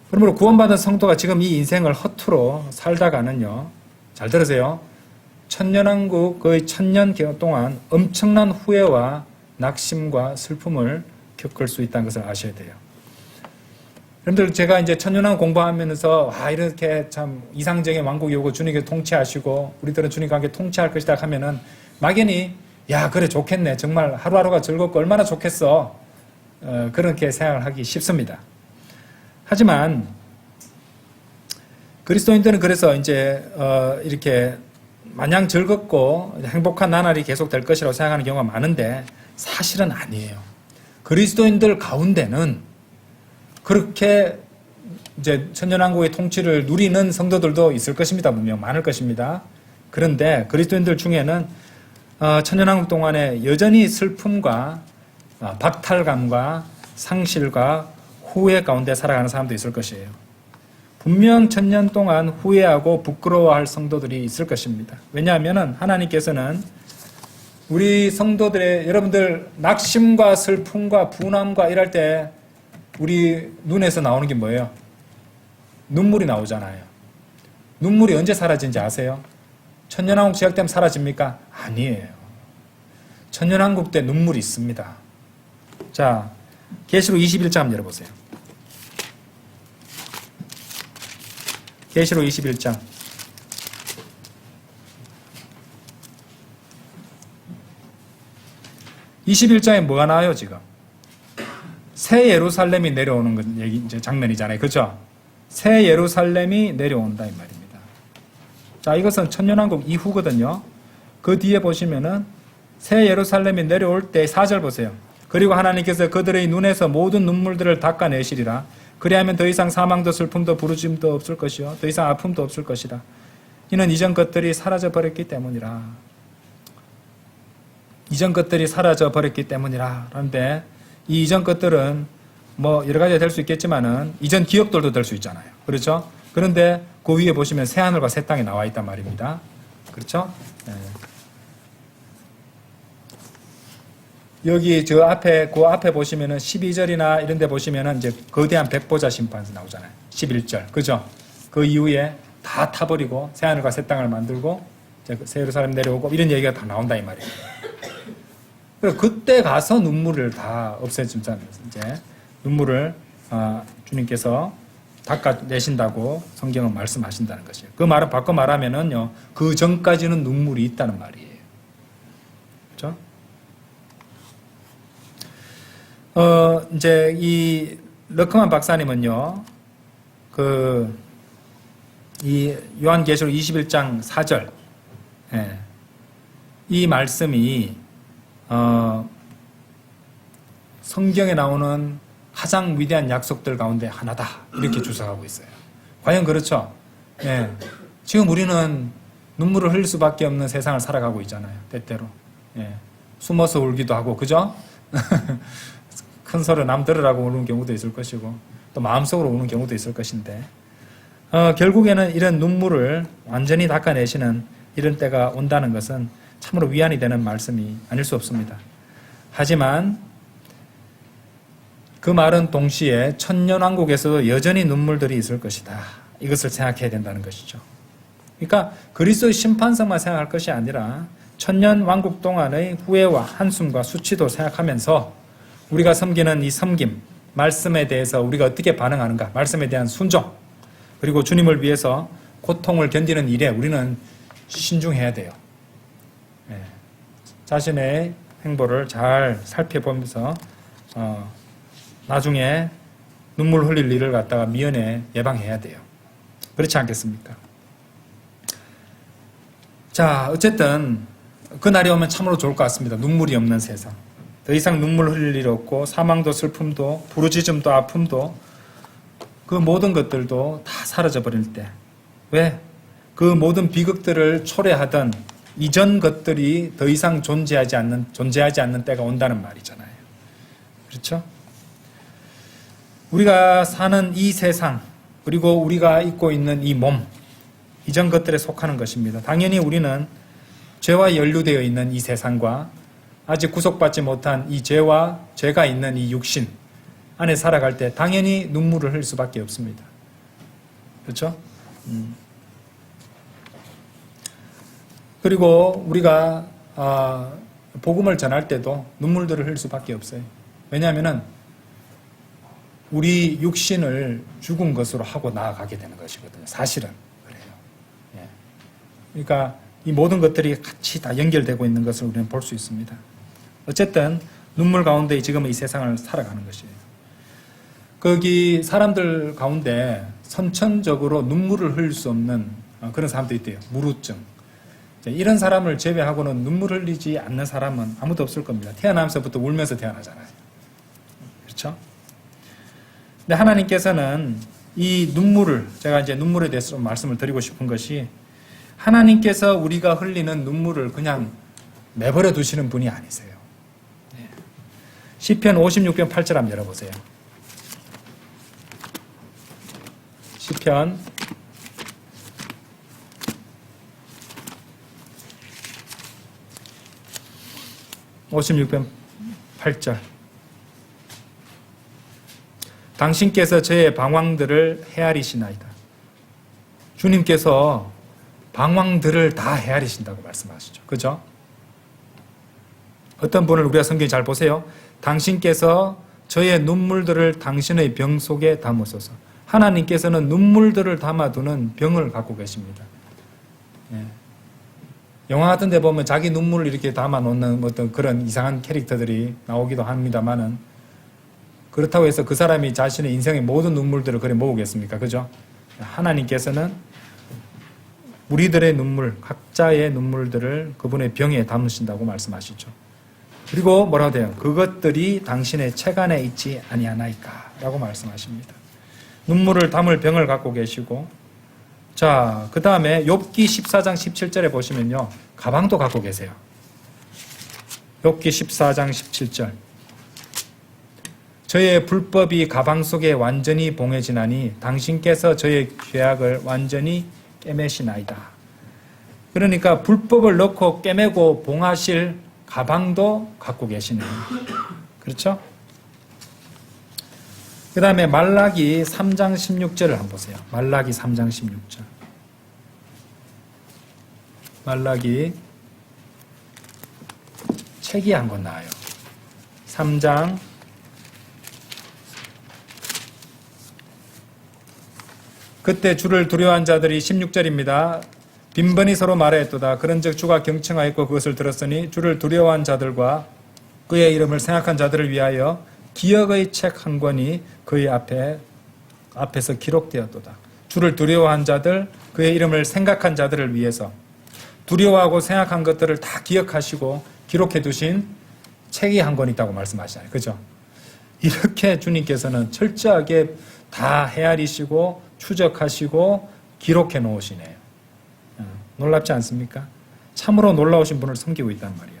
그러므로 구원받은 성도가 지금 이 인생을 허투루 살다가는요. 잘 들으세요. 천년왕국 거의 1000년 동안 엄청난 후회와 낙심과 슬픔을 겪을 수 있다는 것을 아셔야 돼요. 여러분들 제가 이제 천년왕국 공부하면서 이렇게 참 이상적인 왕국이 오고 주님께서 통치하시고 우리들은 주님과 함께 통치할 것이다 하면은 막연히 야 그래 좋겠네 정말 하루하루가 즐겁고 얼마나 좋겠어 그렇게 생각을 하기 쉽습니다. 하지만 그리스도인들은 그래서 이제 이렇게 마냥 즐겁고 행복한 나날이 계속 될 것이라고 생각하는 경우가 많은데 사실은 아니에요. 그리스도인들 가운데는 그렇게 이제 천년왕국의 통치를 누리는 성도들도 있을 것입니다. 분명 많을 것입니다. 그런데 그리스도인들 중에는 천년왕국 동안에 여전히 슬픔과 박탈감과 상실과 후회 가운데 살아가는 사람도 있을 것이에요. 분명 1000년 동안 후회하고 부끄러워할 성도들이 있을 것입니다. 왜냐하면 하나님께서는 우리 성도들의 여러분들 낙심과 슬픔과 분함과 이럴 때 우리 눈에서 나오는 게 뭐예요? 눈물이 나오잖아요. 눈물이 언제 사라진지 아세요? 천년왕국 시작되면 사라집니까? 아니에요. 천년왕국 때 눈물이 있습니다. 자, 계시록 21장 한번 열어보세요. 계시록 21장. 21장에 뭐가 나와요, 지금? 새 예루살렘이 내려오는 얘기, 이제 장면이잖아요. 그죠? 새 예루살렘이 내려온다, 이 말입니다. 자, 이것은 천년왕국 이후거든요. 그 뒤에 보시면은 새 예루살렘이 내려올 때 4절 보세요. 그리고 하나님께서 그들의 눈에서 모든 눈물들을 닦아내시리라. 그리하면 더 이상 사망도 슬픔도 부르짖음도 없을 것이요 더 이상 아픔도 없을 것이라. 이는 이전 것들이 사라져 버렸기 때문이라. 이전 것들이 사라져 버렸기 때문이라. 그런데 이 이전 것들은 뭐 여러 가지가 될 수 있겠지만은 이전 기억들도 될 수 있잖아요. 그렇죠? 그런데 그 위에 보시면 새 하늘과 새 땅이 나와 있단 말입니다. 그렇죠? 네. 여기 저 앞에 그 앞에 보시면은 12절이나 이런 데 보시면은 이제 거대한 백보자 심판 나오잖아요. 11절. 그죠? 그 이후에 다 타버리고 새 하늘과 새 땅을 만들고 이제 새 예루살렘 내려오고 이런 얘기가 다 나온다 이 말이에요. 그래서 그때 가서 눈물을 다 없애준다는 이제 눈물을 주님께서 닦아내신다고 성경은 말씀하신다는 것이에요. 그 말은 바꿔 말하면은요, 그 전까지는 눈물이 있다는 말이에요. 그렇죠? 이제 이 러크만 박사님은요, 이 요한계시록 21장 4절, 예, 이 말씀이 성경에 나오는 가장 위대한 약속들 가운데 하나다 이렇게 주장하고 있어요. 과연 그렇죠? 예, 지금 우리는 눈물을 흘릴 수밖에 없는 세상을 살아가고 있잖아요. 때때로 예, 숨어서 울기도 하고, 그죠? 큰 소리 남 들으라고 우는 경우도 있을 것이고 또 마음속으로 우는 경우도 있을 것인데 결국에는 이런 눈물을 완전히 닦아내시는 이런 때가 온다는 것은 참으로 위안이 되는 말씀이 아닐 수 없습니다. 하지만 그 말은 동시에 천년왕국에서도 여전히 눈물들이 있을 것이다. 이것을 생각해야 된다는 것이죠. 그러니까 그리스도의 심판성만 생각할 것이 아니라 천년왕국 동안의 후회와 한숨과 수치도 생각하면서 우리가 섬기는 이 섬김, 말씀에 대해서 우리가 어떻게 반응하는가, 말씀에 대한 순종, 그리고 주님을 위해서 고통을 견디는 일에 우리는 신중해야 돼요. 예. 자신의 행보를 잘 살펴보면서 나중에 눈물 흘릴 일을 갖다가 미연에 예방해야 돼요. 그렇지 않겠습니까? 자, 어쨌든 그날이 오면 참으로 좋을 것 같습니다. 눈물이 없는 세상. 더 이상 눈물 흘릴 일 없고 사망도 슬픔도 부르짖음도 아픔도 그 모든 것들도 다 사라져버릴 때, 왜? 그 모든 비극들을 초래하던 이전 것들이 더 이상 존재하지 않는 때가 온다는 말이잖아요. 그렇죠? 우리가 사는 이 세상, 그리고 우리가 입고 있는 이 몸, 이전 것들에 속하는 것입니다. 당연히 우리는 죄와 연루되어 있는 이 세상과 아직 구속받지 못한 이 죄가 있는 이 육신 안에 살아갈 때 당연히 눈물을 흘릴 수밖에 없습니다. 그렇죠? 그리고 우리가 복음을 전할 때도 눈물들을 흘릴 수밖에 없어요. 왜냐하면은 우리 육신을 죽은 것으로 하고 나아가게 되는 것이거든요. 사실은 그래요. 예. 그러니까 이 모든 것들이 같이 다 연결되고 있는 것을 우리는 볼 수 있습니다. 어쨌든 눈물 가운데 지금 이 세상을 살아가는 것이에요. 거기 사람들 가운데 선천적으로 눈물을 흘릴 수 없는 그런 사람도 있대요. 무루증. 이런 사람을 제외하고는 눈물 흘리지 않는 사람은 아무도 없을 겁니다. 태어나면서부터 울면서 태어나잖아요. 그렇죠? 근데 하나님께서는 이 눈물을, 제가 이제 눈물에 대해서 좀 말씀을 드리고 싶은 것이, 하나님께서 우리가 흘리는 눈물을 그냥 내버려 두시는 분이 아니세요. 시편 56편 8절 한번 열어보세요. 시편 56편 8절. 당신께서 저의 방황들을 헤아리시나이다. 주님께서 방황들을 다 헤아리신다고 말씀하시죠. 그죠? 어떤 분을 우리가 성경에 잘 보세요. 당신께서 저의 눈물들을 당신의 병 속에 담으소서. 하나님께서는 눈물들을 담아두는 병을 갖고 계십니다. 예. 영화 같은 데 보면 자기 눈물을 이렇게 담아놓는 어떤 그런 이상한 캐릭터들이 나오기도 합니다만은, 그렇다고 해서 그 사람이 자신의 인생의 모든 눈물들을 그래 모으겠습니까? 그죠? 하나님께서는 우리들의 눈물, 각자의 눈물들을 그분의 병에 담으신다고 말씀하시죠. 그리고 뭐라고 돼요? 그것들이 당신의 책 안에 있지 아니하나이까 라고 말씀하십니다. 눈물을 담을 병을 갖고 계시고, 자, 그 다음에 욥기 14장 17절에 보시면요, 가방도 갖고 계세요. 욥기 14장 17절. 저의 불법이 가방 속에 완전히 봉해지나니 당신께서 저의 죄악을 완전히 꿰매시나이다. 그러니까 불법을 넣고 꿰매고 봉하실 가방도 갖고 계시네요. 그렇죠? 그 다음에 말라기 3장 16절을 한번 보세요. 말라기 3장 16절. 말라기 책이 한 권 나와요. 3장 그때 주를 두려워한 자들이 16절입니다. 빈번히 서로 말하였도다. 그런즉 주가 경청하였고 그것을 들었으니 주를 두려워한 자들과 그의 이름을 생각한 자들을 위하여 기억의 책 한 권이 그의 앞에서 기록되었도다. 주를 두려워한 자들, 그의 이름을 생각한 자들을 위해서 두려워하고 생각한 것들을 다 기억하시고 기록해 두신 책이 한 권 있다고 말씀하시잖아요. 그죠? 이렇게 주님께서는 철저하게 다 헤아리시고 추적하시고 기록해 놓으시네요. 놀랍지 않습니까? 참으로 놀라우신 분을 섬기고 있단 말이에요.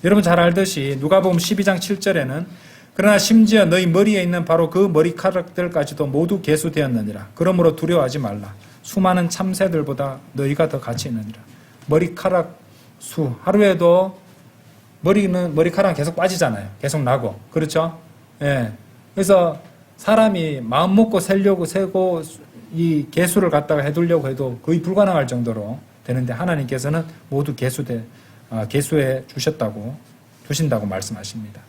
여러분 잘 알듯이 누가복음 12장 7절에는 그러나 심지어 너희 머리에 있는 바로 그 머리카락들까지도 모두 계수되었느니라. 그러므로 두려워하지 말라. 수많은 참새들보다 너희가 더 가치 있느니라. 머리카락 수. 하루에도 머리카락은 계속 빠지잖아요. 계속 나고. 그렇죠? 예. 그래서 사람이 마음 먹고 세고 이 계수를 갖다가 해두려고 해도 거의 불가능할 정도로 되는데 하나님께서는 모두 계수해 주신다고 말씀하십니다.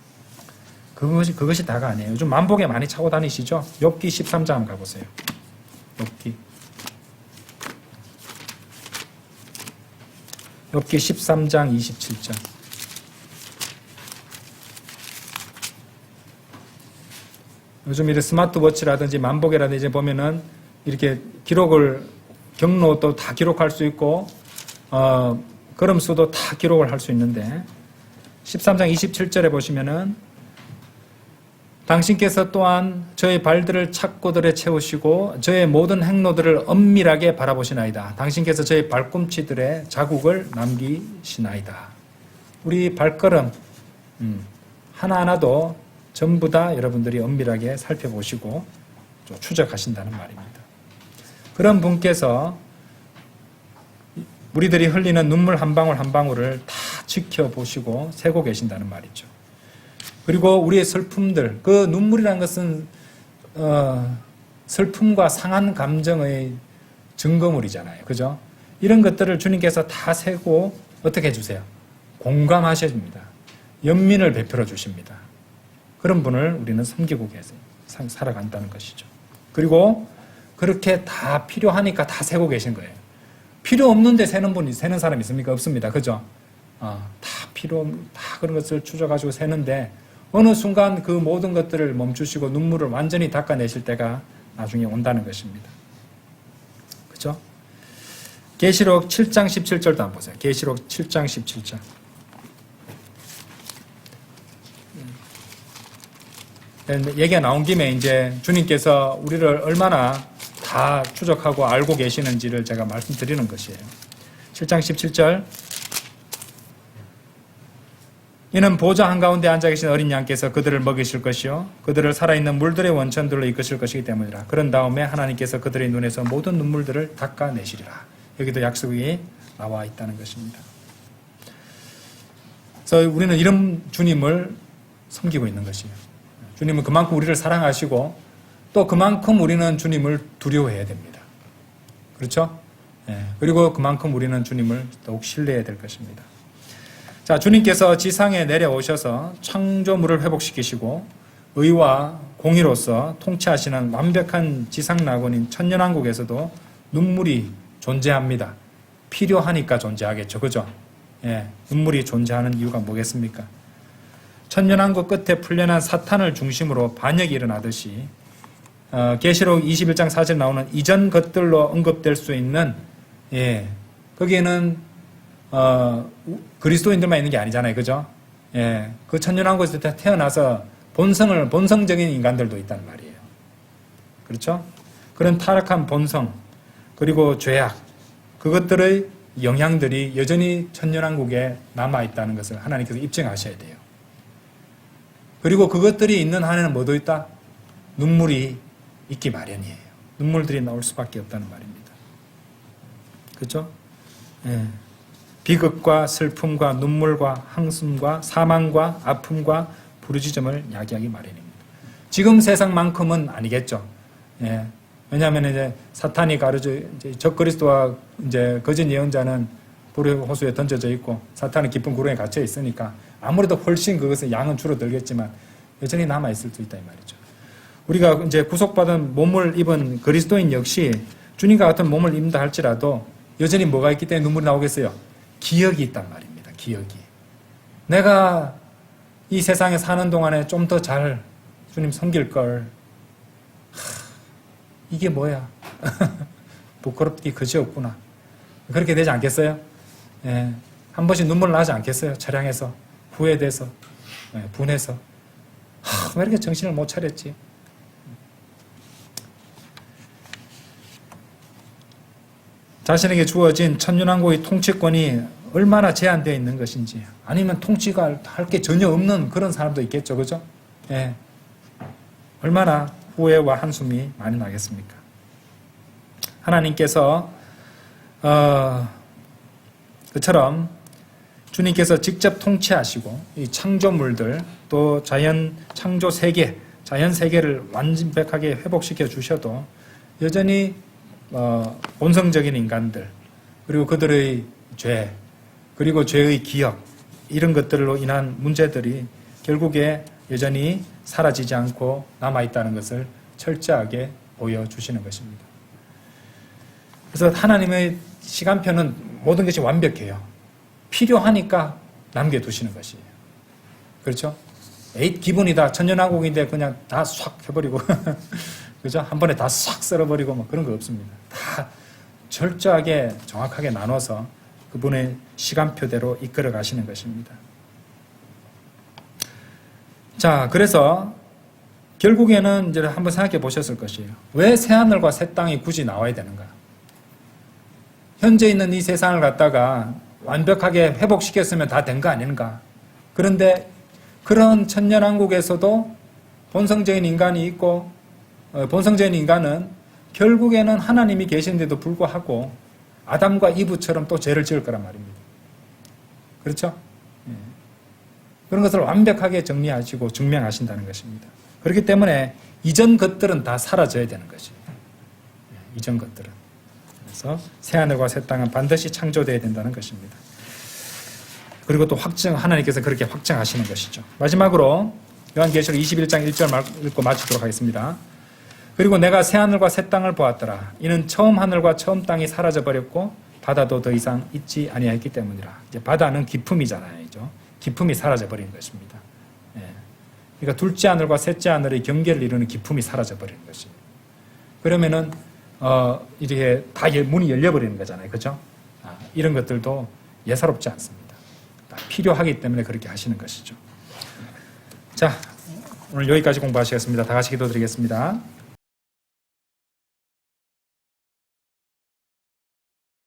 그것이 다가 아니에요. 요즘 만복에 많이 차고 다니시죠? 욥기 13장 한번 가보세요. 욥기 13장 27절. 요즘 이렇게 스마트워치라든지 만복이라든지 보면은 이렇게 경로도 다 기록할 수 있고, 걸음수도 다 기록을 할 수 있는데, 13장 27절에 보시면은, 당신께서 또한 저의 발들을 착고들에 채우시고, 저의 모든 행로들을 엄밀하게 바라보시나이다. 당신께서 저의 발꿈치들의 자국을 남기시나이다. 우리 발걸음, 하나하나도 전부 다 여러분들이 엄밀하게 살펴보시고 추적하신다는 말입니다. 그런 분께서 우리들이 흘리는 눈물 한 방울 한 방울을 다 지켜보시고 세고 계신다는 말이죠. 그리고 우리의 슬픔들, 그 눈물이라는 것은 슬픔과 상한 감정의 증거물이잖아요. 그죠? 이런 것들을 주님께서 다 세고 어떻게 해주세요? 공감하셔 줍니다. 연민을 베풀어 주십니다. 그런 분을 우리는 섬기고 살아간다는 것이죠. 그리고 그렇게 다 필요하니까 다 세고 계신 거예요. 필요 없는데 세는 사람 있습니까? 없습니다. 그죠? 다 그런 것을 추적하시고 세는데 어느 순간 그 모든 것들을 멈추시고 눈물을 완전히 닦아내실 때가 나중에 온다는 것입니다. 그죠? 계시록 7장 17절도 한번 보세요. 계시록 7장 17절. 얘기가 나온 김에 이제 주님께서 우리를 얼마나 다 추적하고 알고 계시는지를 제가 말씀드리는 것이에요. 7장 17절. 이는 보좌 한가운데 앉아 계신 어린 양께서 그들을 먹이실 것이요 그들을 살아있는 물들의 원천들로 이끄실 것이기 때문이라. 그런 다음에 하나님께서 그들의 눈에서 모든 눈물들을 닦아내시리라. 여기도 약속이 나와 있다는 것입니다. 그래서 우리는 이런 주님을 섬기고 있는 것이에요. 주님은 그만큼 우리를 사랑하시고 또 그만큼 우리는 주님을 두려워해야 됩니다. 그렇죠? 그리고 그만큼 우리는 주님을 더욱 신뢰해야 될 것입니다. 자, 주님께서 지상에 내려오셔서 창조물을 회복시키시고 의와 공의로서 통치하시는 완벽한 지상낙원인 천년왕국에서도 눈물이 존재합니다. 필요하니까 존재하겠죠. 그죠? 눈물이 존재하는 이유가 뭐겠습니까? 천년왕국 끝에 풀려난 사탄을 중심으로 반역이 일어나듯이 계시록 21장 4절 나오는 이전 것들로 언급될 수 있는 거기에는 그리스도인들만 있는 게 아니잖아요. 그죠? 그 천년왕국에서 태어나서 본성적인 인간들도 있단 말이에요. 그렇죠? 그런 타락한 본성 그리고 죄악 그것들의 영향들이 여전히 천년왕국에 남아있다는 것을 하나님께서 입증하셔야 돼요. 그리고 그것들이 있는 한에는 뭐도 있다? 눈물이 있기 마련이에요. 눈물들이 나올 수밖에 없다는 말입니다. 그렇죠? 비극과 슬픔과 눈물과 한숨과 사망과 아픔과 부르짖음을 야기하기 마련입니다. 지금 세상만큼은 아니겠죠. 예. 왜냐하면 이제 사탄이 가르쳐 이제 적그리스도와 이제 거짓 예언자는 불의 호수에 던져져 있고 사탄은 깊은 구렁에 갇혀 있으니까 아무래도 훨씬 그것의 양은 줄어들겠지만 여전히 남아 있을 수 있다 이 말이죠. 우리가 이제 구속받은 몸을 입은 그리스도인 역시 주님과 같은 몸을 입는다 할지라도 여전히 뭐가 있기 때문에 눈물이 나오겠어요? 기억이 있단 말입니다. 기억이. 내가 이 세상에 사는 동안에 좀 더 잘 주님 섬길 걸. 이게 뭐야? 부끄럽기 그지없구나. 그렇게 되지 않겠어요? 예. 한 번씩 눈물 나지 않겠어요? 차량에서 후회돼서 분해서 왜 이렇게 정신을 못 차렸지? 자신에게 주어진 천년왕국의 통치권이 얼마나 제한되어 있는 것인지, 아니면 통치가 할 게 전혀 없는 그런 사람도 있겠죠, 그죠? 예. 얼마나 후회와 한숨이 많이 나겠습니까? 하나님께서 그처럼 주님께서 직접 통치하시고 이 창조물들 또 창조 세계, 자연 세계를 완벽하게 회복시켜 주셔도 여전히 본성적인 인간들, 그리고 그들의 죄, 그리고 죄의 기억, 이런 것들로 인한 문제들이 결국에 여전히 사라지지 않고 남아있다는 것을 철저하게 보여주시는 것입니다. 그래서 하나님의 시간표는 모든 것이 완벽해요. 필요하니까 남겨두시는 것이에요. 그렇죠? 에잇 기분이다. 천년왕국인데 그냥 다 싹 해버리고 그죠? 한 번에 다 싹 썰어버리고 뭐 그런 거 없습니다. 다 철저하게 정확하게 나눠서 그분의 시간표대로 이끌어 가시는 것입니다. 자, 그래서 결국에는 이제 한번 생각해 보셨을 것이에요. 왜 새하늘과 새 땅이 굳이 나와야 되는가? 현재 있는 이 세상을 갖다가 완벽하게 회복시켰으면 다 된 거 아닌가? 그런데 그런 천년왕국에서도 본성적인 인간이 있고, 본성적인 인간은 결국에는 하나님이 계시는데도 불구하고 아담과 이브처럼 또 죄를 지을 거란 말입니다. 그렇죠? 그런 것을 완벽하게 정리하시고 증명하신다는 것입니다. 그렇기 때문에 이전 것들은 다 사라져야 되는 것이에요. 이전 것들은. 그래서 새하늘과 새 땅은 반드시 창조되어야 된다는 것입니다. 그리고 또 하나님께서 그렇게 확정하시는 것이죠. 마지막으로 요한계시록 21장 1절 읽고 마치도록 하겠습니다. 그리고 내가 새하늘과 새 땅을 보았더라. 이는 처음 하늘과 처음 땅이 사라져버렸고 바다도 더 이상 있지 아니하였기 때문이라. 이제 바다는 기품이잖아요. 기품이 사라져버린 것입니다. 예. 그러니까 둘째 하늘과 셋째 하늘의 경계를 이루는 기품이 사라져버린 것이에요. 그러면은 이렇게 다 문이 열려버리는 거잖아요. 그죠? 이런 것들도 예사롭지 않습니다. 필요하기 때문에 그렇게 하시는 것이죠. 자, 오늘 여기까지 공부하시겠습니다. 다 같이 기도드리겠습니다.